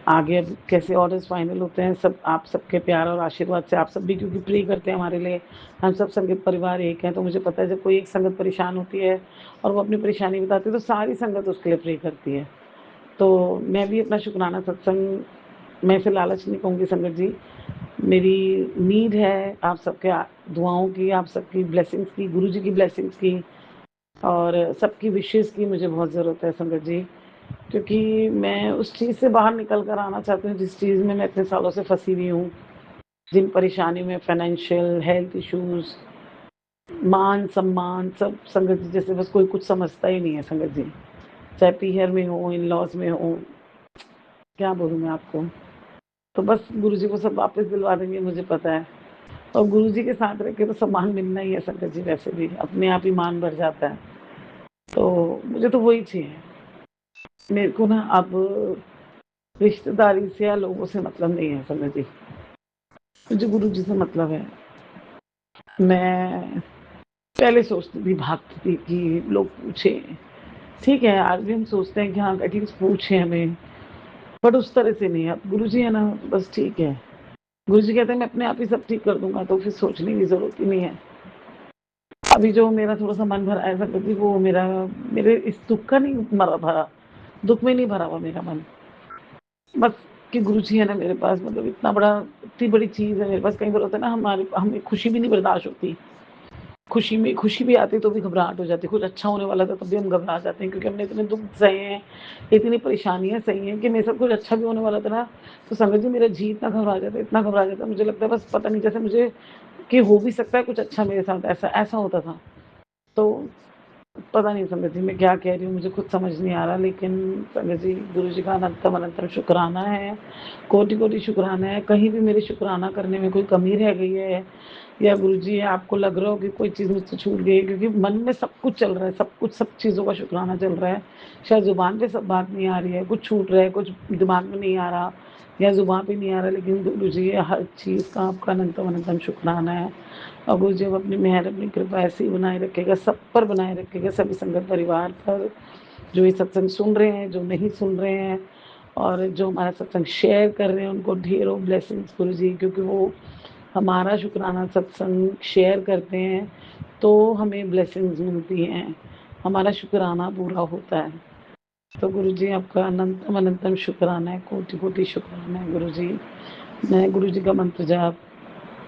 [SPEAKER 7] आगे अब कैसे ऑर्डर्स फाइनल होते हैं सब आप सबके प्यार और आशीर्वाद से, आप सब भी क्योंकि प्रे करते हैं हमारे लिए, हम सब संगत परिवार एक हैं, तो मुझे पता है जब कोई एक संगत परेशान होती है और वो अपनी परेशानी बताती है तो सारी संगत उसके लिए प्रे करती है। तो मैं भी अपना शुक्राना सत्संग, मैं इसे लालच नहीं कहूँगी संगत जी, मेरी नीड है आप सबके दुआओं की, आप सबकी ब्लेसिंग्स की, गुरुजी की ब्लेसिंग्स की और सबकी विशेज़ की मुझे बहुत ज़रूरत है संगत जी। क्योंकि मैं उस चीज़ से बाहर निकल कर आना चाहती हूँ जिस चीज़ में मैं इतने सालों से फँसी हुई हूँ। जिन परेशानियों में फाइनेंशियल, हेल्थ इश्यूज़, मान-सम्मान सब संगत जी जैसे बस कोई कुछ समझता ही नहीं है संगत जी। चाहे पीहर में हो, इन-लॉज़ में हो, क्या बोलूँ मैं आपको। तो बस गुरुजी को सब वापस दिलवा देंगे मुझे पता है। और गुरुजी के साथ रह के तो सम्मान मिलना ही है संगत जी वैसे भी, अपने आप ही मान बढ़ जाता है। तो मुझे तो वही चाहिए। मेरे को ना अब रिश्तेदारी से या लोगों से मतलब नहीं है संगत जी। मुझे गुरुजी से मतलब है। मैं पहले सोचती थी, भागती थी कि लोग पूछें। ठीक है, आज भी हम सोचते हैं कि हाँ, एटलीस्ट पूछें हमें, बट उस तरह से नहीं। अब गुरुजी है ना, बस ठीक है। गुरुजी कहते हैं मैं अपने आप ही सब ठीक कर दूँगा, तो फिर सोचने की ज़रूरत ही नहीं है। अभी जो मेरा थोड़ा-सा मन भरा है संगत जी, वो मेरे इस दुःख का नहीं भरा, दुःख में नहीं भरा हुआ मेरा मन। बस कि गुरुजी है ना मेरे पास, मतलब इतनी बड़ी चीज़ है मेरे पास। कई बार होता है ना हमें खुशी भी नहीं बर्दाश्त होती। खुशी भी आती है तो भी घबराहट हो जाती है। कुछ अच्छा होने वाला था तब भी हम घबरा जाते हैं क्योंकि हमने इतने दुःख सहे हैं, इतनी परेशानियाँ सही हैं कि मेरे साथ कुछ अच्छा भी होने वाला था ना, तो संगत जी मेरा जी इतना घबरा जाता है, मुझे लगता है बस पता नहीं जैसे मुझे कि हो भी सकता है कुछ अच्छा मेरे साथ, ऐसा ऐसा होता था। तो पता नहीं संगत जी मैं क्या कह रही हूँ, मुझे खुद समझ नहीं आ रहा, लेकिन संगत जी गुरुजी का अनंतम अनंतम शुक्राना है, कोटि-कोटि शुक्राना है। कहीं भी मेरे शुक्राना करने में कोई कमी रह गई है या गुरुजी आपको लग रहा हो कि कोई चीज़ मुझसे छूट गई है, क्योंकि मन में सब कुछ चल रहा है, सब कुछ सब चीज़ों का शुक्राना चल रहा है। शायद ज़ुबान पे सब बात नहीं आ रही है, कुछ छूट रहा है, कुछ दिमाग में नहीं आ रहा या ज़ुबान पे नहीं आ रहा, लेकिन गुरुजी हर चीज़ का आपका अनंतम अनंतम शुक्राना है। और गुरुजी अब अपनी मेहर, अपनी कृपा ऐसे ही बनाए रखेगा, सब पर बनाए रखेगा, सभी संगत परिवार पर, जो ये सत्संग सुन रहे हैं, जो नहीं सुन रहे हैं और जो हमारा सत्संग शेयर कर रहे हैं, उनको ढेरों ब्लेसिंग्स गुरुजी, क्योंकि वो हमारा शुक्राना सत्संग शेयर करते हैं, तो हमें ब्लेसिंग्स मिलती हैं, हमारा शुक्राना पूरा होता है। तो गुरुजी आपका अनंतम अनंतम शुक्राना है, कोटि-कोटि शुक्राना है गुरुजी। मैं गुरुजी का मंत्र जाप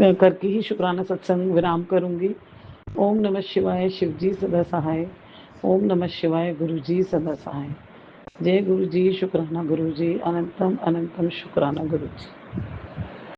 [SPEAKER 7] करके ही शुक्राना सत्संग विराम करूँगी। ओम नमः शिवाय, शिवजी सदा सहाय। ओम नमः शिवाय, गुरुजी सदा सहाय। जय गुरुजी, शुक्राना गुरुजी, अनंतम अनंतम शुक्राना गुरुजी।